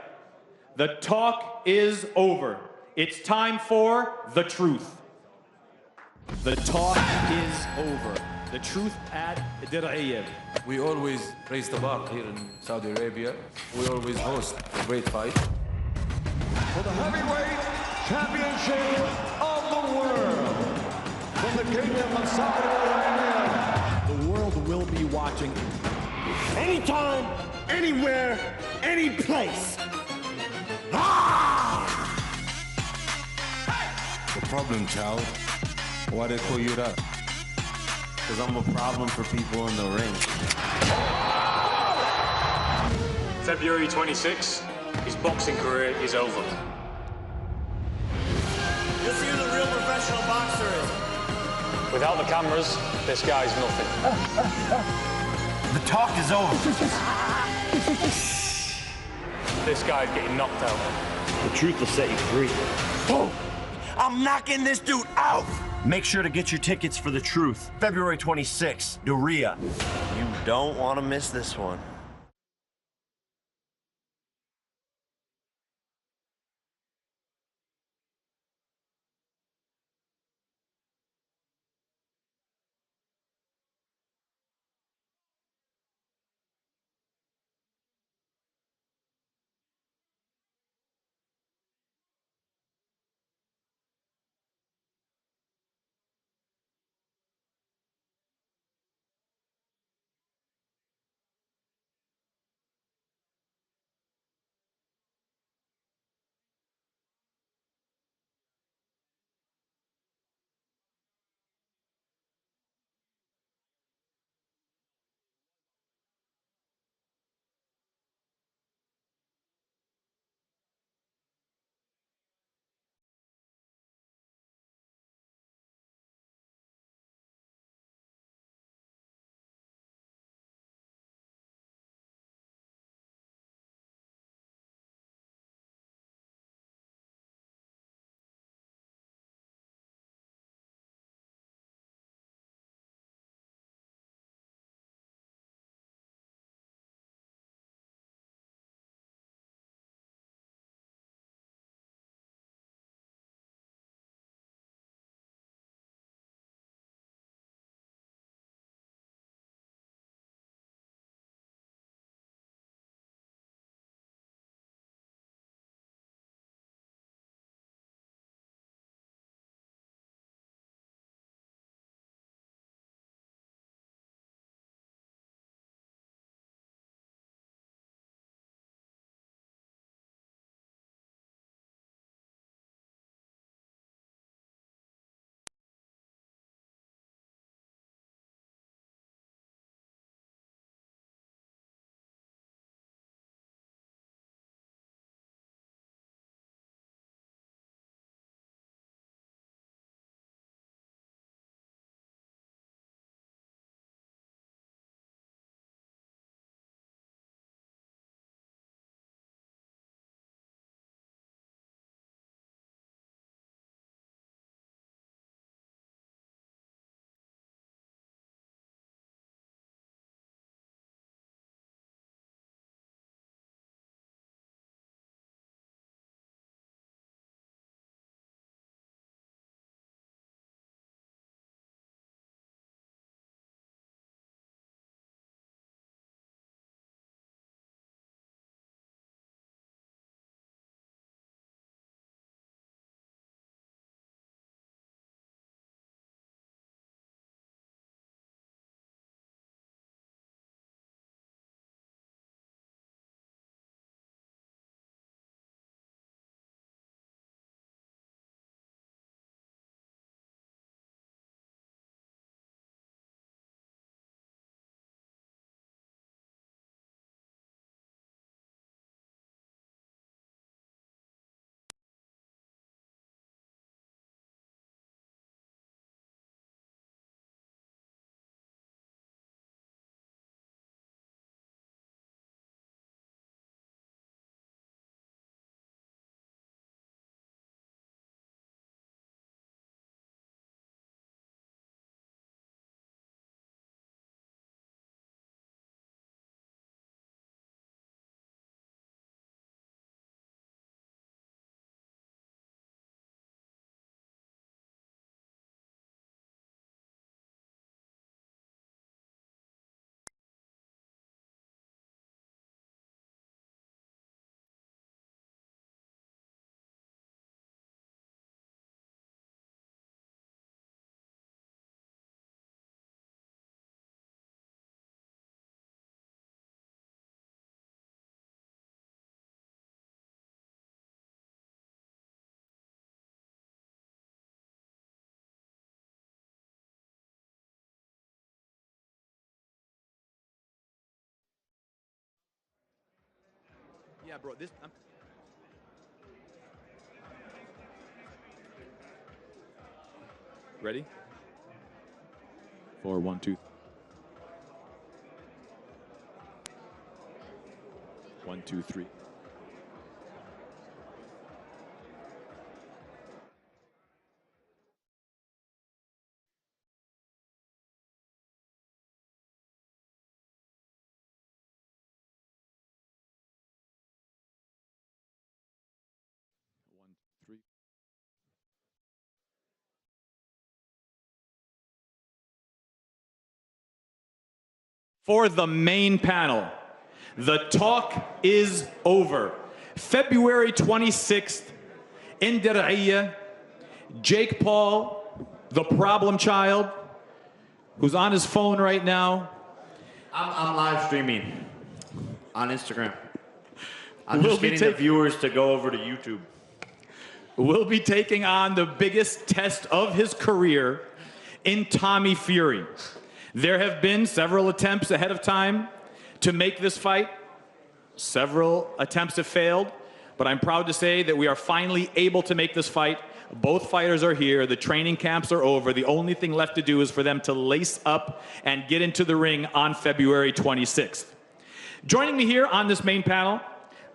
The talk is over. It's time for the truth. The talk is over. The truth at Dir'iyah. We always raise the bar here in Saudi Arabia. We always host a great fight. For the heavyweight championship of the world. From the Kingdom of Saudi Arabia. The world will be watching. Anytime, anywhere, any place. The problem, child. Why they call you that? Because I'm a problem for people in the ring. February 26, his boxing career is over. You'll see who the real professional boxer is. Without the cameras, this guy's nothing. The talk is over. This guy's getting knocked out. The truth will set you free. Boom! I'm knocking this dude out! Make sure to get your tickets for the truth. February 26th, Dir'iyah. You don't want to miss this one. Yeah, bro. This. Ready? 4, 1, 2. 1, 2, 3. For the main panel, the talk is over. February 26th in Dir'iyah, Jake Paul, the problem child, who's on his phone right now. I'm live streaming on Instagram. I'm We'll just be getting the viewers to go over to YouTube. Will be taking on the biggest test of his career in Tommy Fury. There have been several attempts ahead of time to make this fight. Several attempts have failed, but I'm proud to say that we are finally able to make this fight. Both fighters are here. The training camps are over. The only thing left to do is for them to lace up and get into the ring on February 26th. Joining me here on this main panel,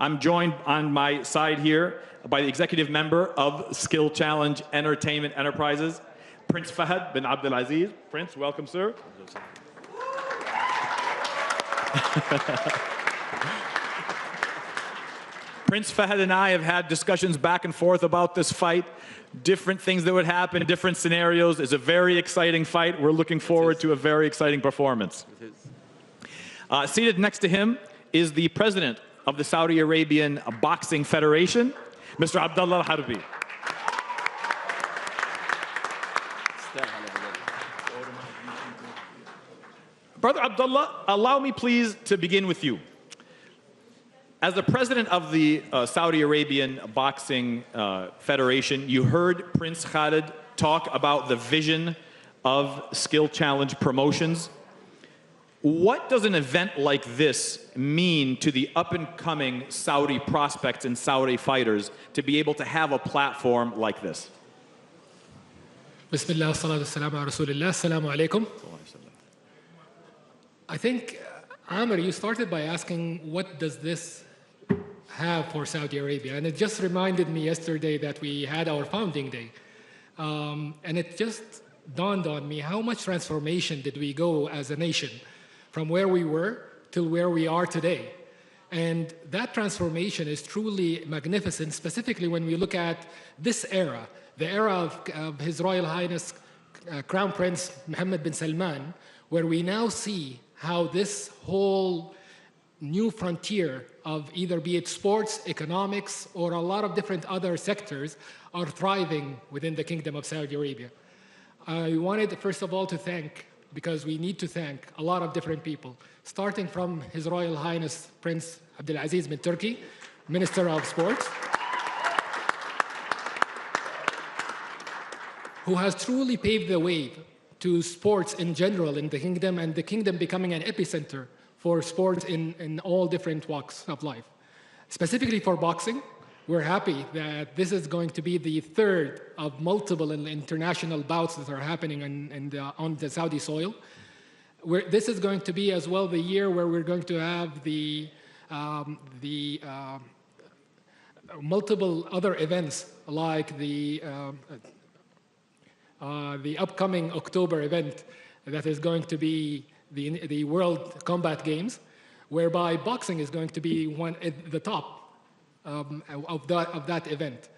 I'm joined on my side here by the executive member of Skill Challenge Entertainment Enterprises, Prince Fahad bin Abdulaziz. Prince, welcome, sir. Prince Fahad and I have had discussions back and forth about this fight, different things that would happen, different scenarios. It's a very exciting fight. We're looking forward to a very exciting performance. Seated next to him is the president of the Saudi Arabian Boxing Federation, Mr. Abdullah Al-Harbi. Brother Abdullah, allow me please to begin with you. As the president of the Saudi Arabian Boxing Federation, you heard Prince Khalid talk about the vision of Skill Challenge Promotions. What does an event like this mean to the up-and-coming Saudi prospects and Saudi fighters to be able to have a platform like this? Bismillah, salatu wassalamu ala rasulillah, assalamu alaikum. I think, Amr, you started by asking, what does this have for Saudi Arabia? And it just reminded me yesterday that we had our founding day. And it just dawned on me how much transformation did we go as a nation from where we were till where we are today. And that transformation is truly magnificent, specifically when we look at this era, the era of His Royal Highness Crown Prince Mohammed bin Salman, where we now see how this whole new frontier of either be it sports, economics, or a lot of different other sectors are thriving within the Kingdom of Saudi Arabia. I wanted, first of all, to thank, because we need to thank a lot of different people, starting from His Royal Highness Prince Abdulaziz bin Turkey, Minister of Sports, who has truly paved the way to sports in general in the kingdom, and the kingdom becoming an epicenter for sports in all different walks of life. Specifically for boxing, we're happy that this is going to be the third of multiple international bouts that are happening on the Saudi soil. This is going to be as well the year where we're going to have the multiple other events like the upcoming October event that is going to be the World Combat Games, whereby boxing is going to be one at the top of that event.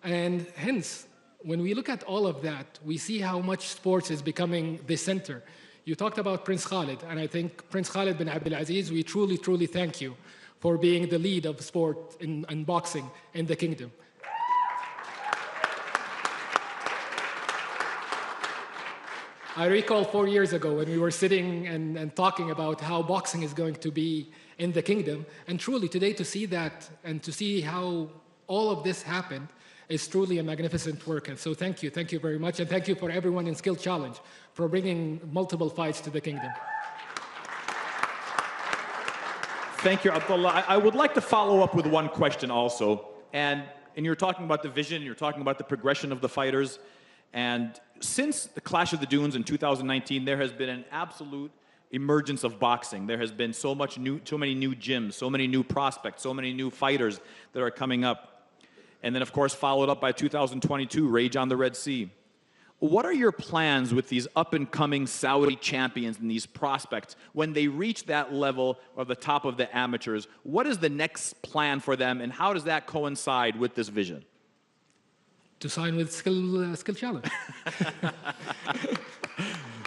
And hence, when we look at all of that, we see how much sports is becoming the center. You talked about Prince Khalid, and I think Prince Khalid bin Abdulaziz, we truly, truly thank you for being the lead of sport in boxing in the kingdom. I recall 4 years ago when we were sitting and talking about how boxing is going to be in the kingdom, and truly today to see that and to see how all of this happened is truly a magnificent work. And so thank you very much, and thank you for everyone in Skill Challenge for bringing multiple fights to the kingdom. Thank you, Abdullah. I would like to follow up with one question also. And you're talking about the vision, you're talking about the progression of the fighters. And since the Clash of the Dunes in 2019, there has been an absolute emergence of boxing. There has been so many new gyms, so many new prospects, so many new fighters that are coming up. And then, of course, followed up by 2022, Rage on the Red Sea. What are your plans with these up-and-coming Saudi champions and these prospects when they reach that level of the top of the amateurs? What is the next plan for them, and how does that coincide with this vision? To sign with Skill Challenge.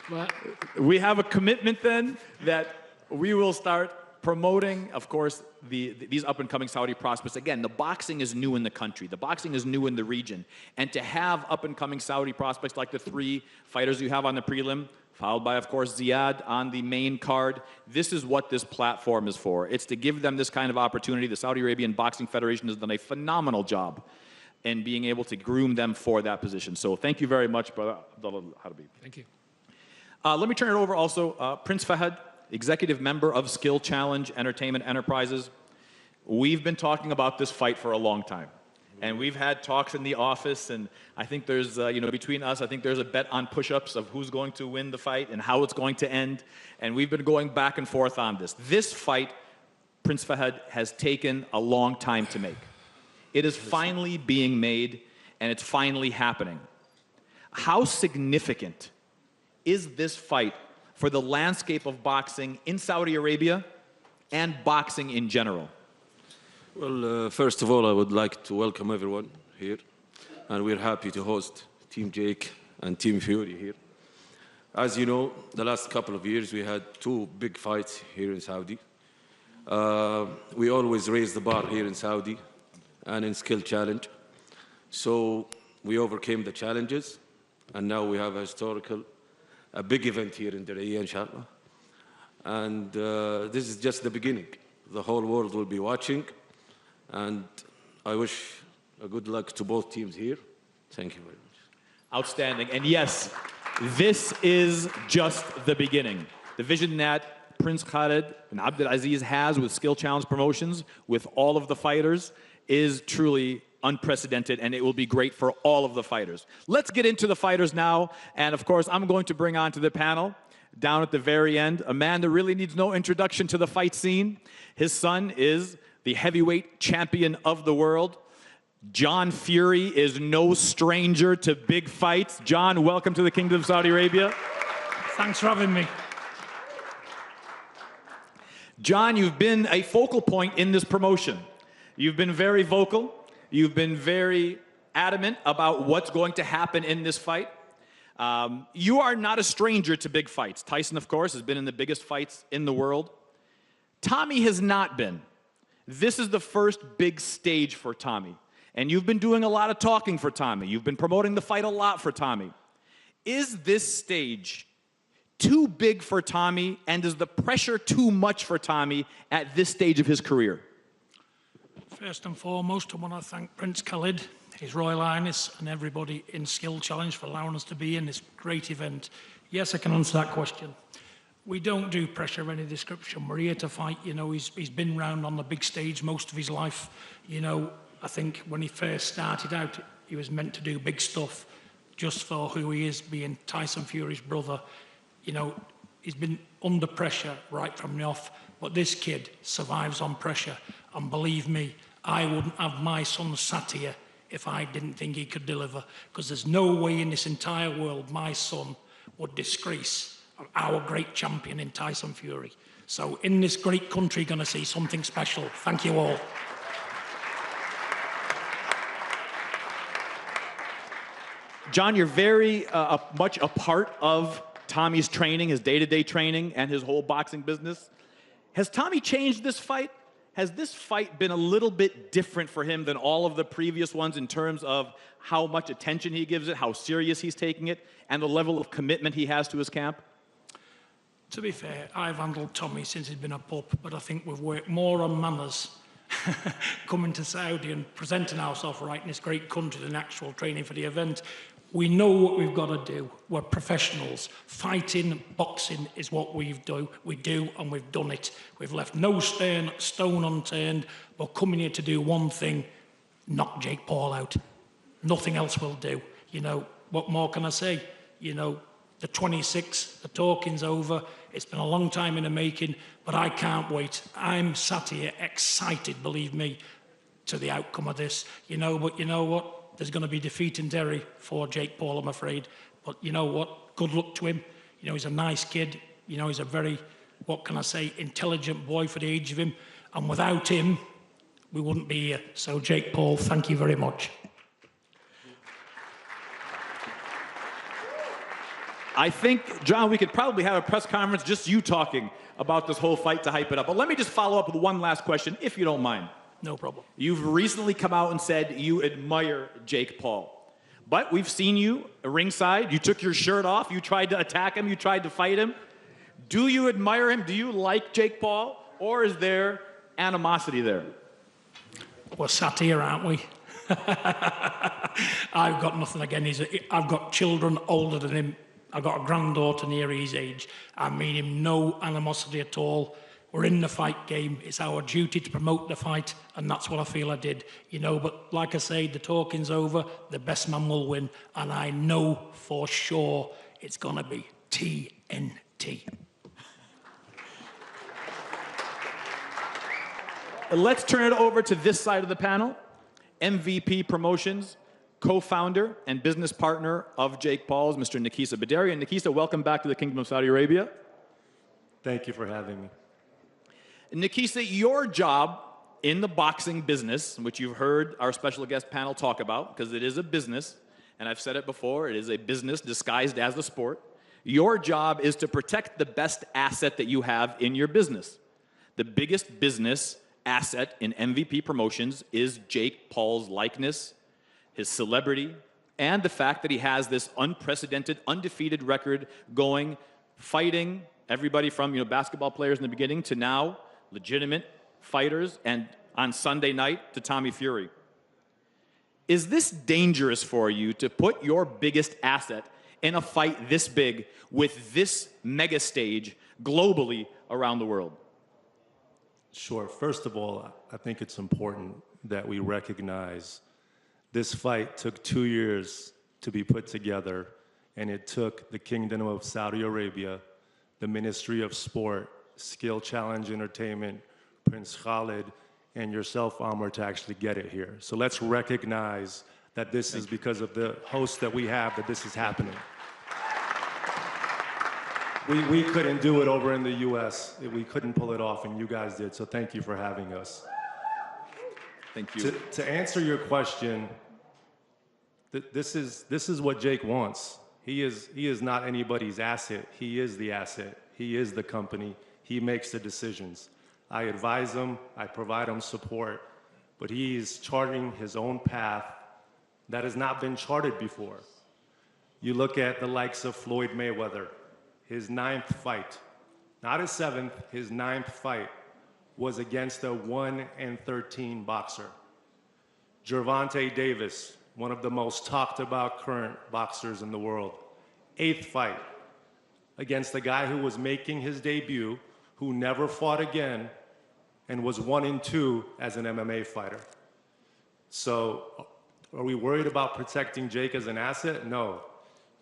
But we have a commitment then that we will start promoting, of course, these up-and-coming Saudi prospects. Again, the boxing is new in the country. The boxing is new in the region. And to have up-and-coming Saudi prospects like the 3 fighters you have on the prelim, followed by, of course, Ziad on the main card, this is what this platform is for. It's to give them this kind of opportunity. The Saudi Arabian Boxing Federation has done a phenomenal job in being able to groom them for that position. So thank you very much, Brother Abdullah Harbi. thank you. Let me turn it over also, Prince Fahad, executive member of Skill Challenge Entertainment Enterprises. We've been talking about this fight for a long time. And we've had talks in the office, and I think there's, between us, I think there's a bet on push-ups of who's going to win the fight and how it's going to end. And we've been going back and forth on this. This fight, Prince Fahad, has taken a long time to make. It is finally being made, and it's finally happening. How significant is this fight for the landscape of boxing in Saudi Arabia and boxing in general? Well, first of all, I would like to welcome everyone here. And we're happy to host Team Jake and Team Fury here. As you know, the last couple of years, we had 2 big fights here in Saudi. We always raise the bar here in Saudi and in Skill Challenge. So we overcame the challenges. And now we have a big event here in Diriyah, inshallah. And this is just the beginning. The whole world will be watching. And I wish a good luck to both teams here. Thank you very much. Outstanding. And yes, this is just the beginning. The vision that Prince Khalid bin Abdul Aziz has with Skill Challenge Promotions, with all of the fighters, is truly unprecedented, and it will be great for all of the fighters. Let's get into the fighters now. And of course, I'm going to bring on to the panel, down at the very end, a man that really needs no introduction to the fight scene. His son is the heavyweight champion of the world. John Fury is no stranger to big fights. John, welcome to the Kingdom of Saudi Arabia. Thanks for having me. John, you've been a focal point in this promotion. You've been very vocal. You've been very adamant about what's going to happen in this fight. You are not a stranger to big fights. Tyson, of course, has been in the biggest fights in the world. Tommy has not been. This is the first big stage for Tommy. And you've been doing a lot of talking for Tommy. You've been promoting the fight a lot for Tommy. Is this stage too big for Tommy, and is the pressure too much for Tommy at this stage of his career? First and foremost, I want to thank Prince Khalid, His Royal Highness, and everybody in Skill Challenge for allowing us to be in this great event. Yes, I can answer that question. We don't do pressure of any description. We're here to fight. You know, he's been round on the big stage most of his life. You know, I think when he first started out, he was meant to do big stuff just for who he is, being Tyson Fury's brother. You know, he's been under pressure right from the off. But this kid survives on pressure. And believe me, I wouldn't have my son sat here if I didn't think he could deliver. Because there's no way in this entire world my son would disgrace our great champion in Tyson Fury. So in this great country, you're going to see something special. Thank you all. John, you're very much a part of Tommy's training, his day-to-day training, and his whole boxing business. Has Tommy changed this fight? Has this fight been a little bit different for him than all of the previous ones in terms of how much attention he gives it, how serious he's taking it, and the level of commitment he has to his camp? To be fair, I've handled Tommy since he's been a pup, but I think we've worked more on manners coming to Saudi and presenting ourselves right in this great country than actual training for the event. We know what we've got to do. We're professionals. Fighting, boxing is what we do, and we've done it. We've left no stone unturned. We're coming here to do one thing: knock Jake Paul out. Nothing else will do. You know, what more can I say? You know, the 26th, the talking's over. It's been a long time in the making, but I can't wait. I'm sat here excited, believe me, to the outcome of this. You know, but you know what? There's going to be defeat in Derry for Jake Paul, I'm afraid. But you know what? Good luck to him. You know, he's a nice kid. You know, he's a very, what can I say, intelligent boy for the age of him. And without him, we wouldn't be here. So, Jake Paul, thank you very much. I think, John, we could probably have a press conference, just you talking about this whole fight to hype it up. But let me just follow up with one last question, if you don't mind. No problem. You've recently come out and said you admire Jake Paul. But we've seen you ringside. You took your shirt off. You tried to attack him. You tried to fight him. Do you admire him? Do you like Jake Paul? Or is there animosity there? We're sat here, aren't we? I've got nothing against him. I've got children older than him. I've got a granddaughter near his age. I mean him no animosity at all. We're in the fight game. It's our duty to promote the fight, and that's what I feel I did. You know, but like I say, the talking's over. The best man will win, and I know for sure it's going to be TNT. Let's turn it over to this side of the panel. MVP Promotions, co-founder and business partner of Jake Paul's, Mr. Nikisa Badarian. Nikisa, welcome back to the Kingdom of Saudi Arabia. Thank you for having me. Nikisa, your job in the boxing business, which you've heard our special guest panel talk about, because it is a business, and I've said it before, it is a business disguised as a sport. Your job is to protect the best asset that you have in your business. The biggest business asset in MVP Promotions is Jake Paul's likeness, his celebrity, and the fact that he has this unprecedented, undefeated record going, fighting everybody from basketball players in the beginning to now legitimate fighters, and on Sunday night to Tommy Fury. Is this dangerous for you to put your biggest asset in a fight this big with this mega stage globally around the world? Sure. First of all, I think it's important that we recognize this fight took 2 years to be put together, and it took the Kingdom of Saudi Arabia, the Ministry of Sport, Skill Challenge Entertainment, Prince Khalid, and yourself, Amr, to actually get it here. So let's recognize that this is because of the host that we have that this is happening. We couldn't do it over in the US. We couldn't pull it off, and you guys did, so thank you for having us. Thank you. To answer your question, this is what Jake wants. He is not anybody's asset. He is the asset. He is the company. He makes the decisions. I advise him, I provide him support, but he's charting his own path that has not been charted before. You look at the likes of Floyd Mayweather, his 9th fight, not his 7th, his 9th fight was against a 1-13 boxer. Gervonta Davis, one of the most talked about current boxers in the world, 8th fight against a guy who was making his debut, who never fought again, and was 1-2 as an MMA fighter. So, are we worried about protecting Jake as an asset? No.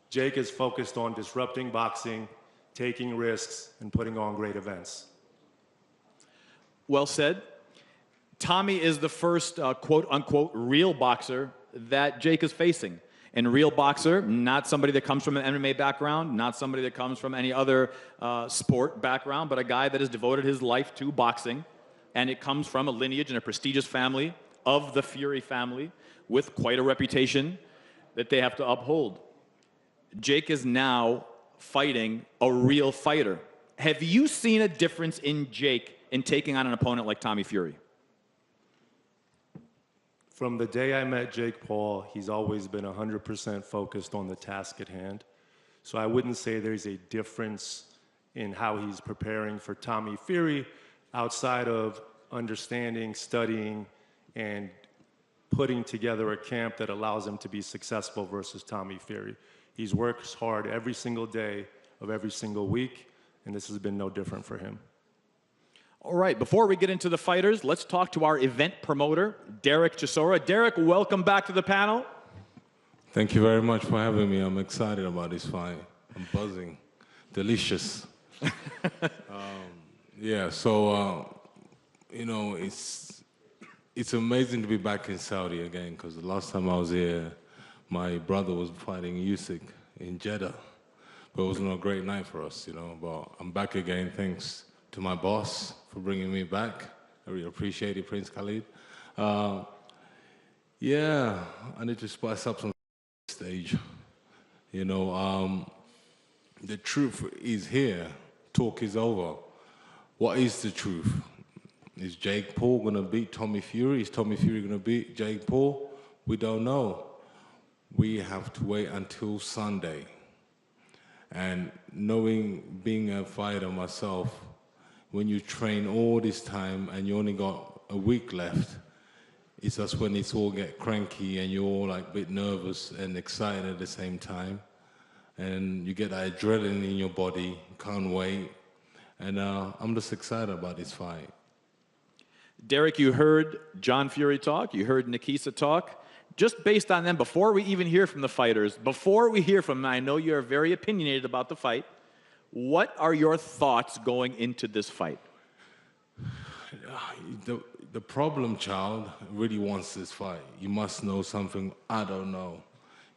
Jake is focused on disrupting boxing, taking risks, and putting on great events. Well said. Tommy is the first quote-unquote real boxer that Jake is facing. And real boxer, not somebody that comes from an MMA background, not somebody that comes from any other sport background, but a guy that has devoted his life to boxing. And it comes from a lineage and a prestigious family of the Fury family with quite a reputation that they have to uphold. Jake is now fighting a real fighter. Have you seen a difference in Jake in taking on an opponent like Tommy Fury? From the day I met Jake Paul, he's always been 100% focused on the task at hand. So I wouldn't say there's a difference in how he's preparing for Tommy Fury outside of understanding, studying, and putting together a camp that allows him to be successful versus Tommy Fury. He works hard every single day of every single week, and this has been no different for him. All right, before we get into the fighters, let's talk to our event promoter, Derek Chisora. Derek, welcome back to the panel. Thank you very much for having me. I'm excited about this fight. I'm buzzing. Delicious. Yeah, so, you know, it's amazing to be back in Saudi again, because the last time I was here, my brother was fighting Usyk in Jeddah. But it wasn't a great night for us, you know. But I'm back again, thanks to my boss for bringing me back. I really appreciate it, Prince Khalid. Yeah, I need to spice up some stage. You know, the truth is here. Talk is over. What is the truth? Is Jake Paul going to beat Tommy Fury? Is Tommy Fury going to beat Jake Paul? We don't know. We have to wait until Sunday. And knowing, being a fighter myself, when you train all this time and you only got a week left, it's just when it's all get cranky and you're all like a bit nervous and excited at the same time. And you get that adrenaline in your body, can't wait. And I'm just excited about this fight. Derek, you heard John Fury talk, you heard Nikisa talk. Just based on them, before we even hear from the fighters, before we hear from them, I know you're very opinionated about the fight. What are your thoughts going into this fight? The problem child really wants this fight. You must know something I don't know.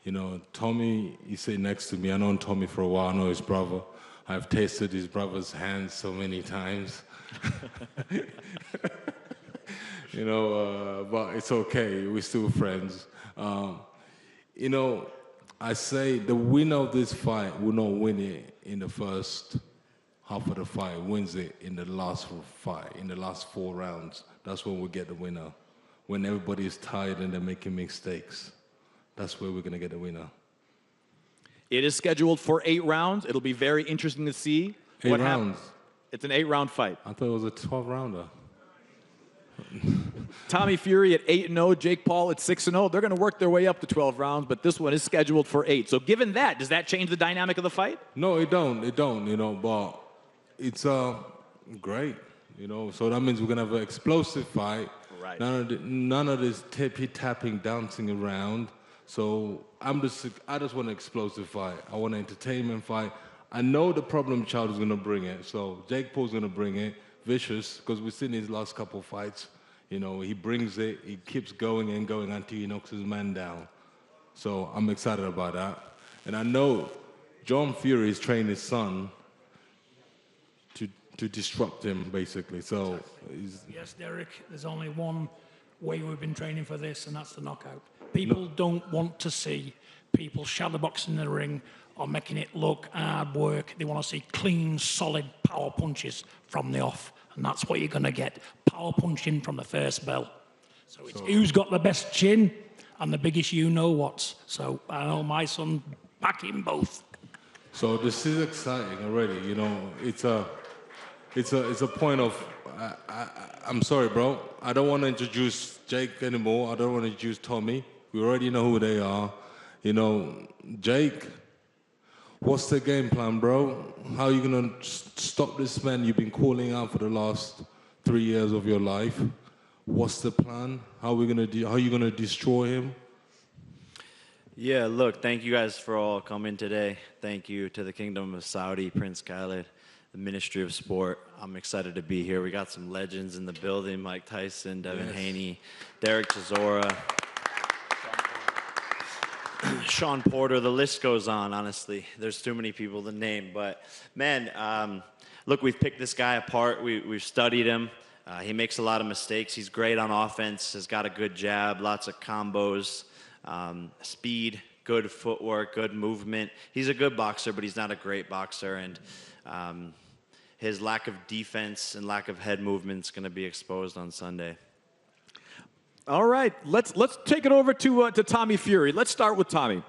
You know, Tommy, he's sitting next to me. I've known Tommy for a while. I know his brother. I've tasted his brother's hands so many times. You know, but it's okay. We're still friends. You know, I say the winner of this fight will not win it in the first half of the fight, wins it in the last fight, in the last 4 rounds. That's when we get the winner. When everybody is tired and they're making mistakes, that's where we're going to get the winner. It is scheduled for 8 rounds. It'll be very interesting to see 8 rounds. It's an 8-round fight. I thought it was a 12-rounder. Tommy Fury at 8-0, Jake Paul at 6-0. They're going to work their way up to 12 rounds, but this one is scheduled for 8. So given that, does that change the dynamic of the fight? No, it don't. It don't, you know, but it's great, you know. So that means we're going to have an explosive fight. Right. None of this tippy-tapping, dancing around. So I just want an explosive fight. I want an entertainment fight. I know the problem child is going to bring it. So Jake Paul's going to bring it. Vicious, because we've seen his last couple of fights. You know, he brings it, he keeps going and going until he knocks his man down. So I'm excited about that. And I know John Fury is training his son to disrupt him, basically. So yes, Derek, there's only one way we've been training for this, and that's the knockout. People don't want to see people shadowboxing in the ring or making it look hard work. They want to see clean, solid power punches from the off. And that's what you're going to get, power punching from the first bell. So it's who's got the best chin and the biggest you-know-whats. So I know my son, back in both. So this is exciting already, you know. It's a point of, I'm sorry, bro. I don't want to introduce Jake anymore. I don't want to introduce Tommy. We already know who they are. You know, Jake, what's the game plan, bro? How are you going to stop this man you've been calling out for the last 3 years of your life? What's the plan? How are you going to destroy him? Yeah, look, thank you guys for all coming today. Thank you to the Kingdom of Saudi, Prince Khalid, the Ministry of Sport. I'm excited to be here. We got some legends in the building, Mike Tyson, Devin Haney, Derek Chisora, Sean Porter, the list goes on, honestly. There's too many people to name. But, man, look, we've picked this guy apart. We've studied him. He makes a lot of mistakes. He's great on offense, has got a good jab, lots of combos, speed, good footwork, good movement. He's a good boxer, but he's not a great boxer. And his lack of defense and lack of head movement is going to be exposed on Sunday. All right, let's take it over to Tommy Fury. Let's start with Tommy.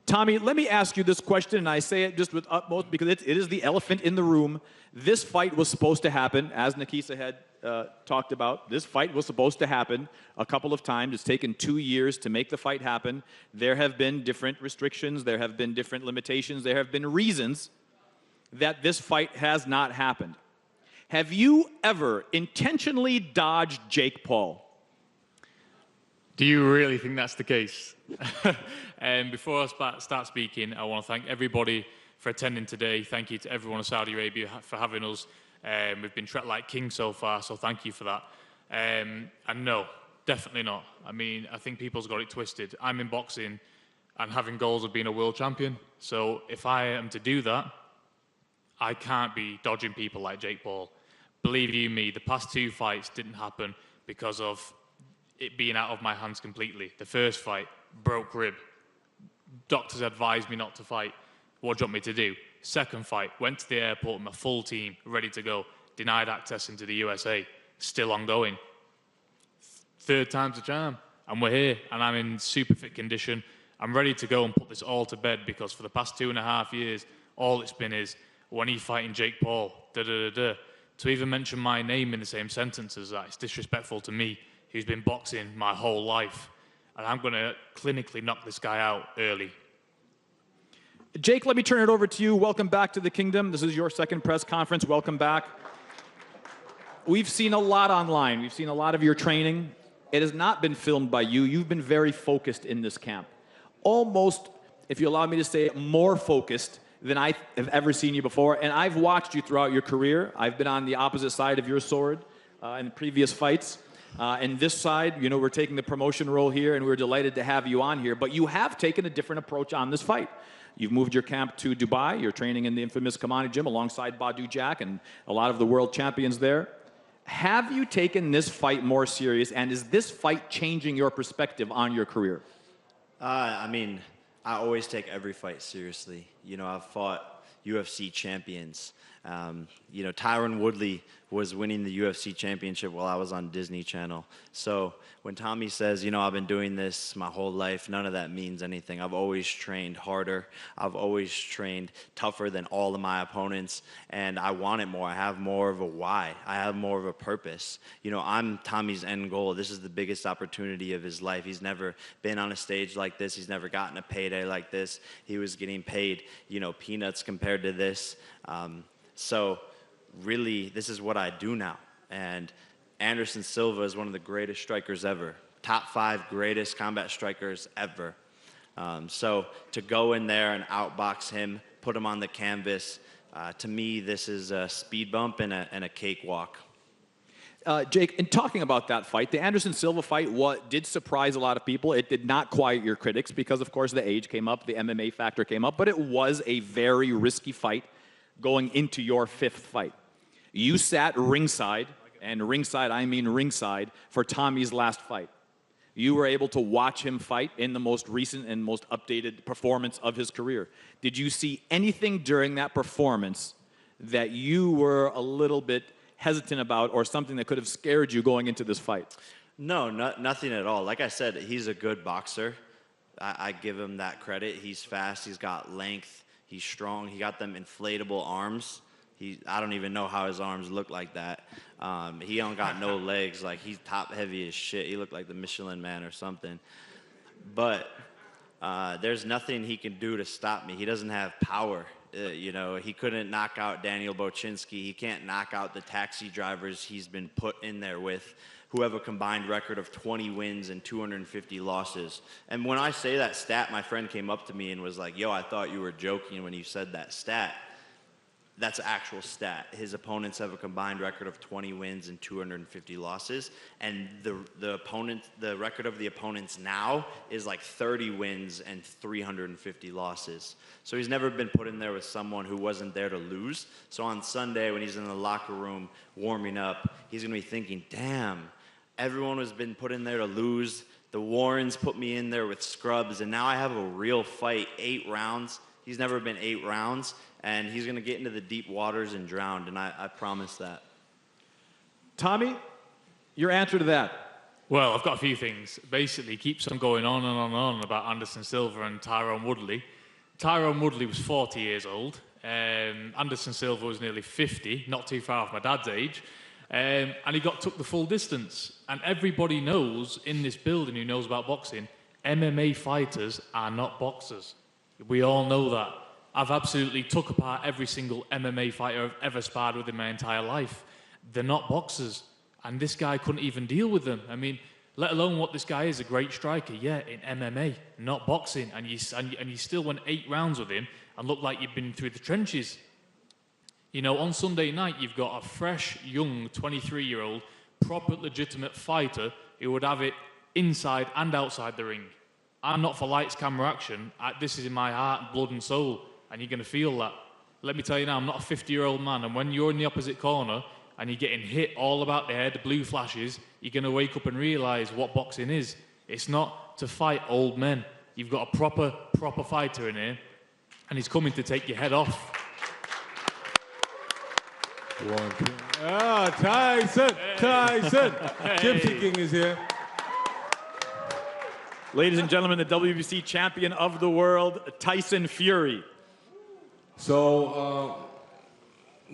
Tommy, let me ask you this question, and I say it just with utmost because it is the elephant in the room. This fight was supposed to happen, as Nikisa had talked about, this fight was supposed to happen a couple of times. It's taken 2 years to make the fight happen. There have been different restrictions. There have been different limitations. There have been reasons that this fight has not happened. Have you ever intentionally dodged Jake Paul? Do you really think that's the case? Before I start speaking, I want to thank everybody for attending today. Thank you to everyone in Saudi Arabia for having us. We've been treated like kings so far, so thank you for that. And no, definitely not. I mean, I think people's got it twisted. I'm in boxing and having goals of being a world champion. So if I am to do that, I can't be dodging people like Jake Paul. Believe you me, the past 2 fights didn't happen because of it being out of my hands completely. The first fight, broke rib. Doctors advised me not to fight. What do you want me to do? Second fight, went to the airport with my full team, ready to go. Denied access into the USA. Still ongoing. Third time's a charm. And we're here, and I'm in super fit condition. I'm ready to go and put this all to bed because for the past 2.5 years, all it's been is, when are you fighting Jake Paul? Da-da-da-da. To even mention my name in the same sentence as that, it's disrespectful to me, who's been boxing my whole life. And I'm going to clinically knock this guy out early. Jake, let me turn it over to you. Welcome back to the Kingdom. This is your second press conference. Welcome back. We've seen a lot online. We've seen a lot of your training. It has not been filmed by you. You've been very focused in this camp. Almost, if you allow me to say, more focused than I have ever seen you before. And I've watched you throughout your career. I've been on the opposite side of your sword in previous fights. And this side, you know, we're taking the promotion role here, and we're delighted to have you on here. But you have taken a different approach on this fight. You've moved your camp to Dubai. You're training in the infamous Kamani gym alongside Badu Jack and a lot of the world champions there. Have you taken this fight more serious, and is this fight changing your perspective on your career? I mean, I always take every fight seriously. You know, I've fought UFC champions. You know, Tyron Woodley was winning the UFC championship while I was on Disney Channel. So when Tommy says, you know, I've been doing this my whole life, none of that means anything. I've always trained harder. I've always trained tougher than all of my opponents, and I want it more. I have more of a why. I have more of a purpose. You know, I'm Tommy's end goal. This is the biggest opportunity of his life. He's never been on a stage like this. He's never gotten a payday like this. He was getting paid, you know, peanuts compared to this. So really, this is what I do now. And Anderson Silva is one of the greatest strikers ever. Top 5 greatest combat strikers ever. So to go in there and outbox him, put him on the canvas, to me, this is a speed bump and a cakewalk. Jake, in talking about that fight, the Anderson Silva fight, what did surprise a lot of people. It did not quiet your critics because, of course, the age came up, the MMA factor came up, but it was a very risky fight going into your 5th fight. You sat ringside, and ringside, I mean ringside, for Tommy's last fight. You were able to watch him fight in the most recent and most updated performance of his career. Did you see anything during that performance that you were a little bit hesitant about, or something that could have scared you going into this fight? No, nothing at all. Like I said, he's a good boxer. I give him that credit. He's fast. He's got length. He's strong. He got them inflatable arms. I don't even know how his arms look like that. He don't got no legs. Like, he's top heavy as shit. He looked like the Michelin Man or something. But there's nothing he can do to stop me. He doesn't have power. You know, he couldn't knock out Daniel Bochinski. He can't knock out the taxi drivers he's been put in there with, who have a combined record of 20 wins and 250 losses. And when I say that stat, my friend came up to me and was like, yo, I thought you were joking when you said that stat. That's an actual stat. His opponents have a combined record of 20 wins and 250 losses. And the record of the opponents now is like 30 wins and 350 losses. So he's never been put in there with someone who wasn't there to lose. So on Sunday, when he's in the locker room warming up, he's gonna be thinking, damn, everyone has been put in there to lose. The Warrens put me in there with scrubs, and now I have a real fight, 8 rounds. He's never been 8 rounds, and he's going to get into the deep waters and drown, and I promise that. Tommy, your answer to that? Well, I've got a few things. Basically, keeps on going on and on and on about Anderson Silva and Tyron Woodley. Tyron Woodley was 40 years old. Anderson Silva was nearly 50, not too far off my dad's age. And he took the full distance. And everybody knows in this building who knows about boxing, MMA fighters are not boxers. We all know that. I've absolutely took apart every single MMA fighter I've ever sparred with in my entire life. They're not boxers. And this guy couldn't even deal with them. I mean, let alone what this guy is, a great striker, yeah, in MMA, not boxing. And you still went 8 rounds with him and looked like you'd been through the trenches. You know, on Sunday night, you've got a fresh, young, 23-year-old, proper, legitimate fighter who would have it inside and outside the ring. I'm not for lights, camera, action. This is in my heart, blood and soul, and you're going to feel that. Let me tell you now, I'm not a 50-year-old man, and when you're in the opposite corner and you're getting hit all about the head, the blue flashes, you're going to wake up and realise what boxing is. It's not to fight old men. You've got a proper fighter in here, and he's coming to take your head off. Tyson! Tyson! Hey. Gypsy King is here. Ladies and gentlemen, the WBC champion of the world, Tyson Fury. So,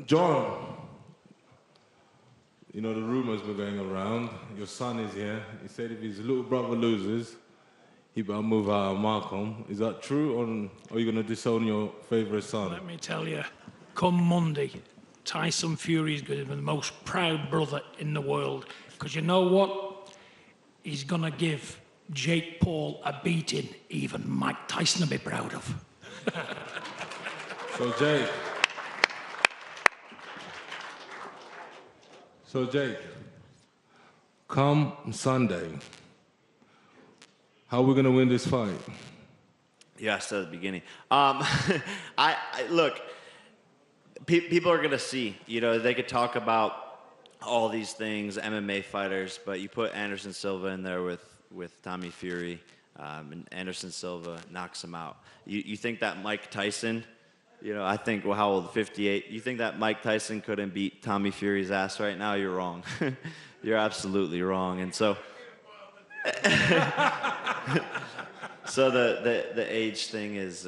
John, you know, the rumors were going around. Your son is here. He said if his little brother loses, he better move out of Markham. Is that true, or are you going to disown your favorite son? Let me tell you, come Monday, Tyson Fury is going to be the most proud brother in the world. Because you know what? He's going to give Jake Paul a beating even Mike Tyson will be proud of. So Jake, come Sunday, how are we going to win this fight? You asked at the beginning. Look, people are going to see, you know, they could talk about all these things, MMA fighters, but you put Anderson Silva in there with Tommy Fury, and Anderson Silva knocks him out. You think that Mike Tyson, you know, I think, well, how old, 58? You think that Mike Tyson couldn't beat Tommy Fury's ass right now? You're wrong. You're absolutely wrong. And so, so the age thing is,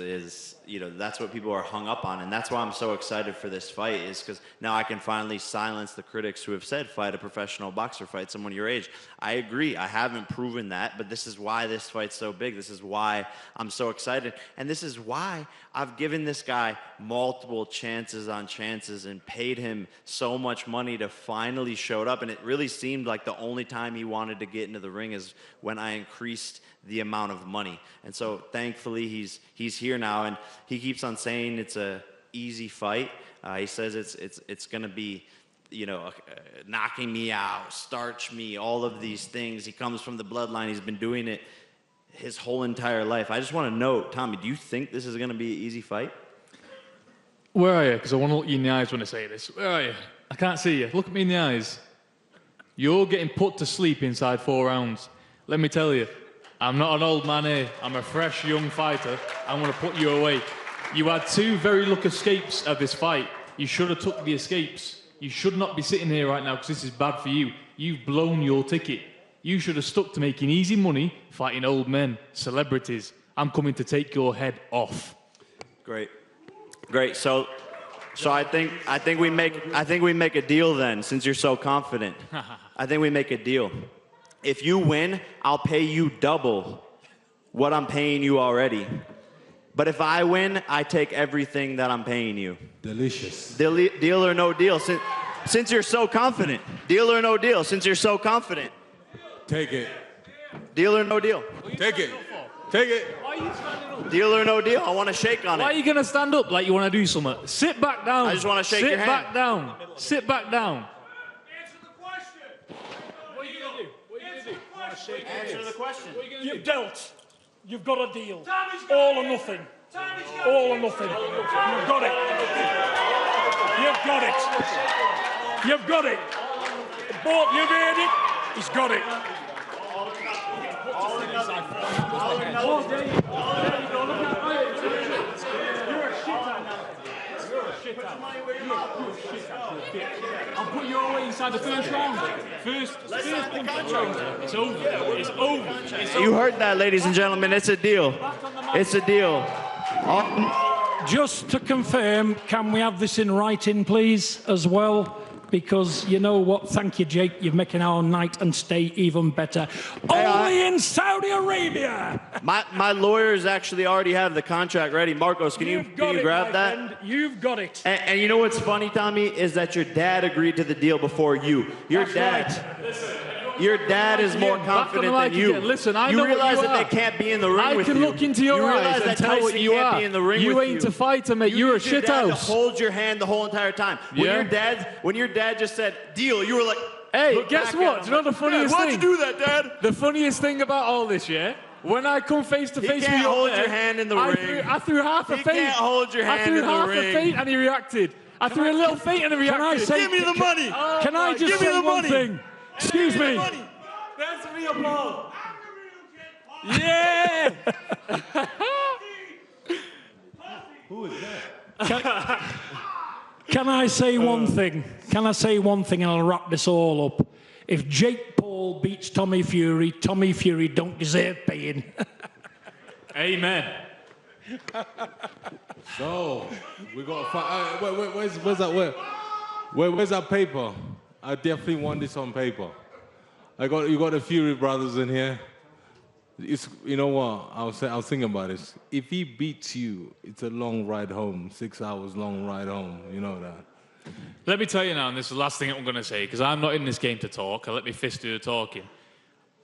you know, that's what people are hung up on. And that's why I'm so excited for this fight, is because now I can finally silence the critics who have said, fight a professional boxer, fight someone your age. I agree. I haven't proven that, but this is why this fight's so big. This is why I'm so excited. And this is why I've given this guy multiple chances on chances and paid him so much money to finally show up. And it really seemed like the only time he wanted to get into the ring is when I increased the amount of money. And so thankfully he's here now, and he keeps on saying it's a easy fight. He says it's going to be, you know, knocking me out, starch me, all of these things. He comes from the bloodline. He's been doing it his whole entire life. I just want to know, Tommy, do you think this is going to be an easy fight? Where are you? Because I want to look you in the eyes when I say this. Where are you? I can't see you. Look at me in the eyes. You're getting put to sleep inside 4 rounds. Let me tell you, I'm not an old man here. I'm a fresh, young fighter. I'm going to put you away. You had 2 very lucky escapes of this fight. You should have took the escapes. You should not be sitting here right now because this is bad for you. You've blown your ticket. You should have stuck to making easy money, fighting old men, celebrities. I'm coming to take your head off. Great. So I think we make a deal then, since you're so confident. I think we make a deal. If you win, I'll pay you double what I'm paying you already. But if I win, I take everything that I'm paying you. Delicious. Deal or no deal. Since you're so confident. Deal or no deal, since you're so confident. Take it. Deal or no deal. Take it. Take it. Why are you standing up? Deal or no deal. I want to shake on it. Why are you going to stand up like you want to do something? Sit back down. I just want to shake your hand. Sit back down. Sit back down. Answer the question. You've dealt. You've got a deal. All or nothing. All or nothing. You've got it. You've got it. You've got it. Both, you've heard it. He's got it. I'll put you away inside the first round. First round. It's over. It's over. You heard that, ladies and gentlemen. It's a deal. It's a deal. Just to confirm, can we have this in writing, please, as well? because you know what? Thank you, Jake. You're making our night and stay even better. Only in Saudi Arabia. My lawyers actually already have the contract ready. Marcos, can you grab that? Friend. You've got it. And you know what's funny, Tommy, is that your dad agreed to the deal before you. Your dad is more confident than you. Listen, I know you realize what you that they can't be in the ring with you. I can look into your eyes and tell what you are. You ain't a fighter, mate. You're a shit house. To hold your hand the whole entire time. When your dad just said deal, you were like, hey, guess what? Do you know the funniest thing? Why'd you do that, Dad? The funniest thing about all this, yeah? When I come face to face with you, can't hold your hand in the ring. I threw half a feint. He can't hold your hand in the ring. I threw half a feint and he reacted. I threw a little feint and he reacted. Give me the money. Can I just say one thing? Excuse me. That's me, Paul. Yeah. Who is that? Can I say one thing? Can I say one thing and I'll wrap this all up? If Jake Paul beats Tommy Fury don't deserve paying. Amen. So, we got to fight. Where's that? Where's that paper? I definitely want this on paper. You got the Fury brothers in here. You know what? I was thinking about this. If he beats you, it's a long ride home. 6 hours long ride home. You know that. Let me tell you now, and this is the last thing I'm going to say, because I'm not in this game to talk. I let me fist do the talking.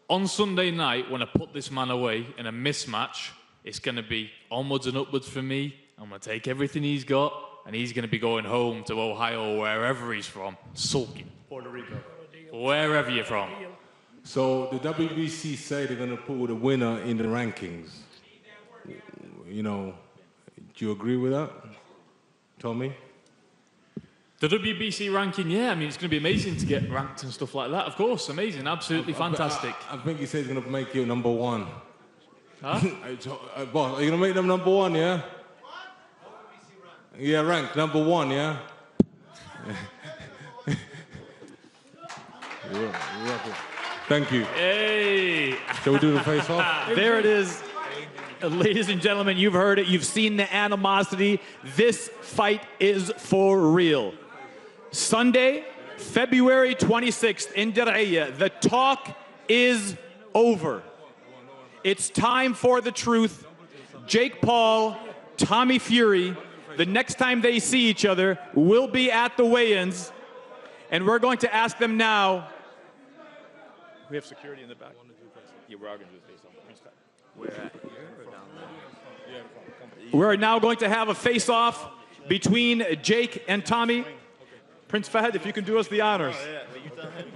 On Sunday night, when I put this man away in a mismatch, it's going to be onwards and upwards for me. I'm going to take everything he's got, and he's going to be going home to Ohio, or wherever he's from, sulking. Puerto Rico. Wherever you're from. So the WBC say they're going to put the winner in the rankings. You know, do you agree with that, Tommy? The WBC ranking, yeah, I mean, it's going to be amazing to get ranked and stuff like that, of course. Amazing, absolutely fantastic. I think he said he's going to make you number one. Huh? Boss, are you going to make them number one, yeah? Yeah, ranked number one, yeah? Thank you. Hey! Shall we do the face-off? There it is. Ladies and gentlemen, you've heard it. You've seen the animosity. This fight is for real. Sunday, February 26th in Diriyah. The talk is over. It's time for the truth. Jake Paul, Tommy Fury, the next time they see each other will be at the weigh-ins. And we're going to ask them now. We have security in the back. Yeah, we're all going to do a face-off. Where at? Here or down there? We're now going to have a face-off between Jake and Tommy. Prince Fahd, if you can do us the honors. Oh, yeah. Well, you tell him.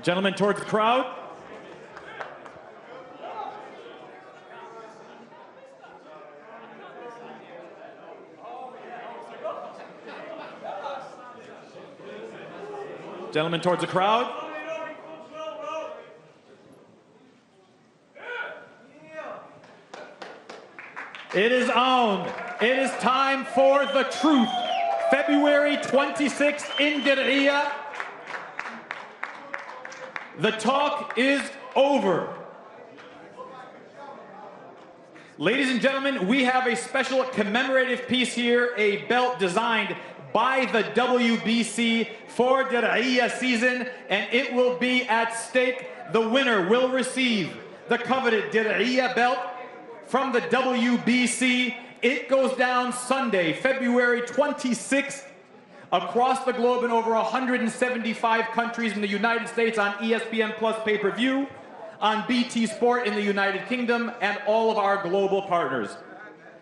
Gentlemen, towards the crowd. Gentlemen, towards the crowd. It is on. It is time for the truth. February 26th in Diriyah. The talk is over. Ladies and gentlemen, we have a special commemorative piece here, a belt designed by the WBC for Dir'iyya season, and it will be at stake. The winner will receive the coveted Dir'iyya belt from the WBC. It goes down Sunday, February 26th, across the globe in over 175 countries in the United States on ESPN Plus pay-per-view, on BT Sport in the United Kingdom, and all of our global partners.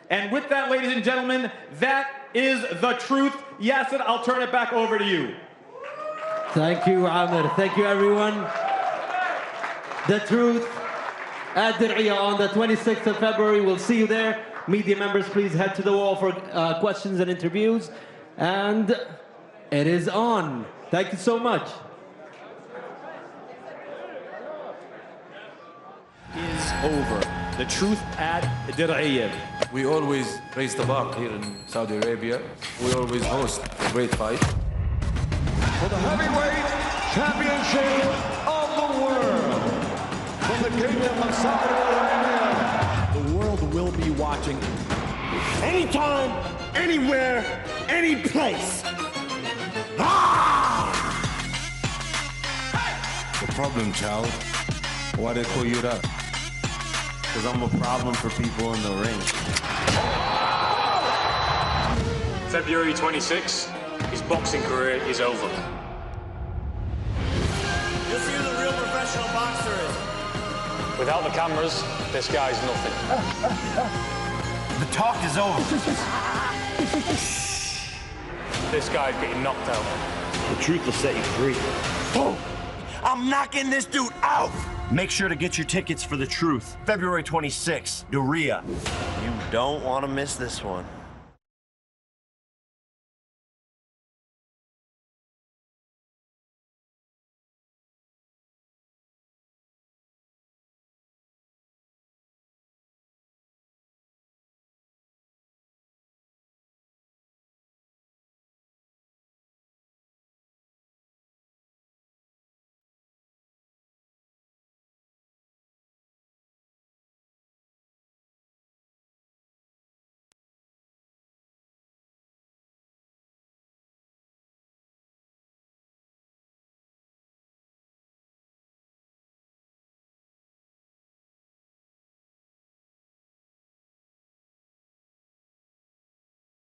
And with that, ladies and gentlemen, that is the truth. Yasser, I'll turn it back over to you. Thank you, Amir. Thank you, everyone. The truth at Dir'iyya on the 26th of February. We'll see you there. Media members, please head to the wall for questions and interviews. And it is on. Thank you so much. Is over. The truth at Dir'iyya. We always raise the bar here in Saudi Arabia. We always host a great fight. For the heavyweight championship of the world, from the Kingdom of Saudi Arabia. The world will be watching. Anytime, anywhere, any place. The problem, child. Why they call you that? Because I'm a problem for people in the ring. February 26th, his boxing career is over. You'll see who the real professional boxer is. Without the cameras, this guy's nothing. The talk is over. This guy's getting knocked out. The truth will set you free. Boom! I'm knocking this dude out! Make sure to get your tickets for the truth. February 26th, Dir'iyya. You don't want to miss this one.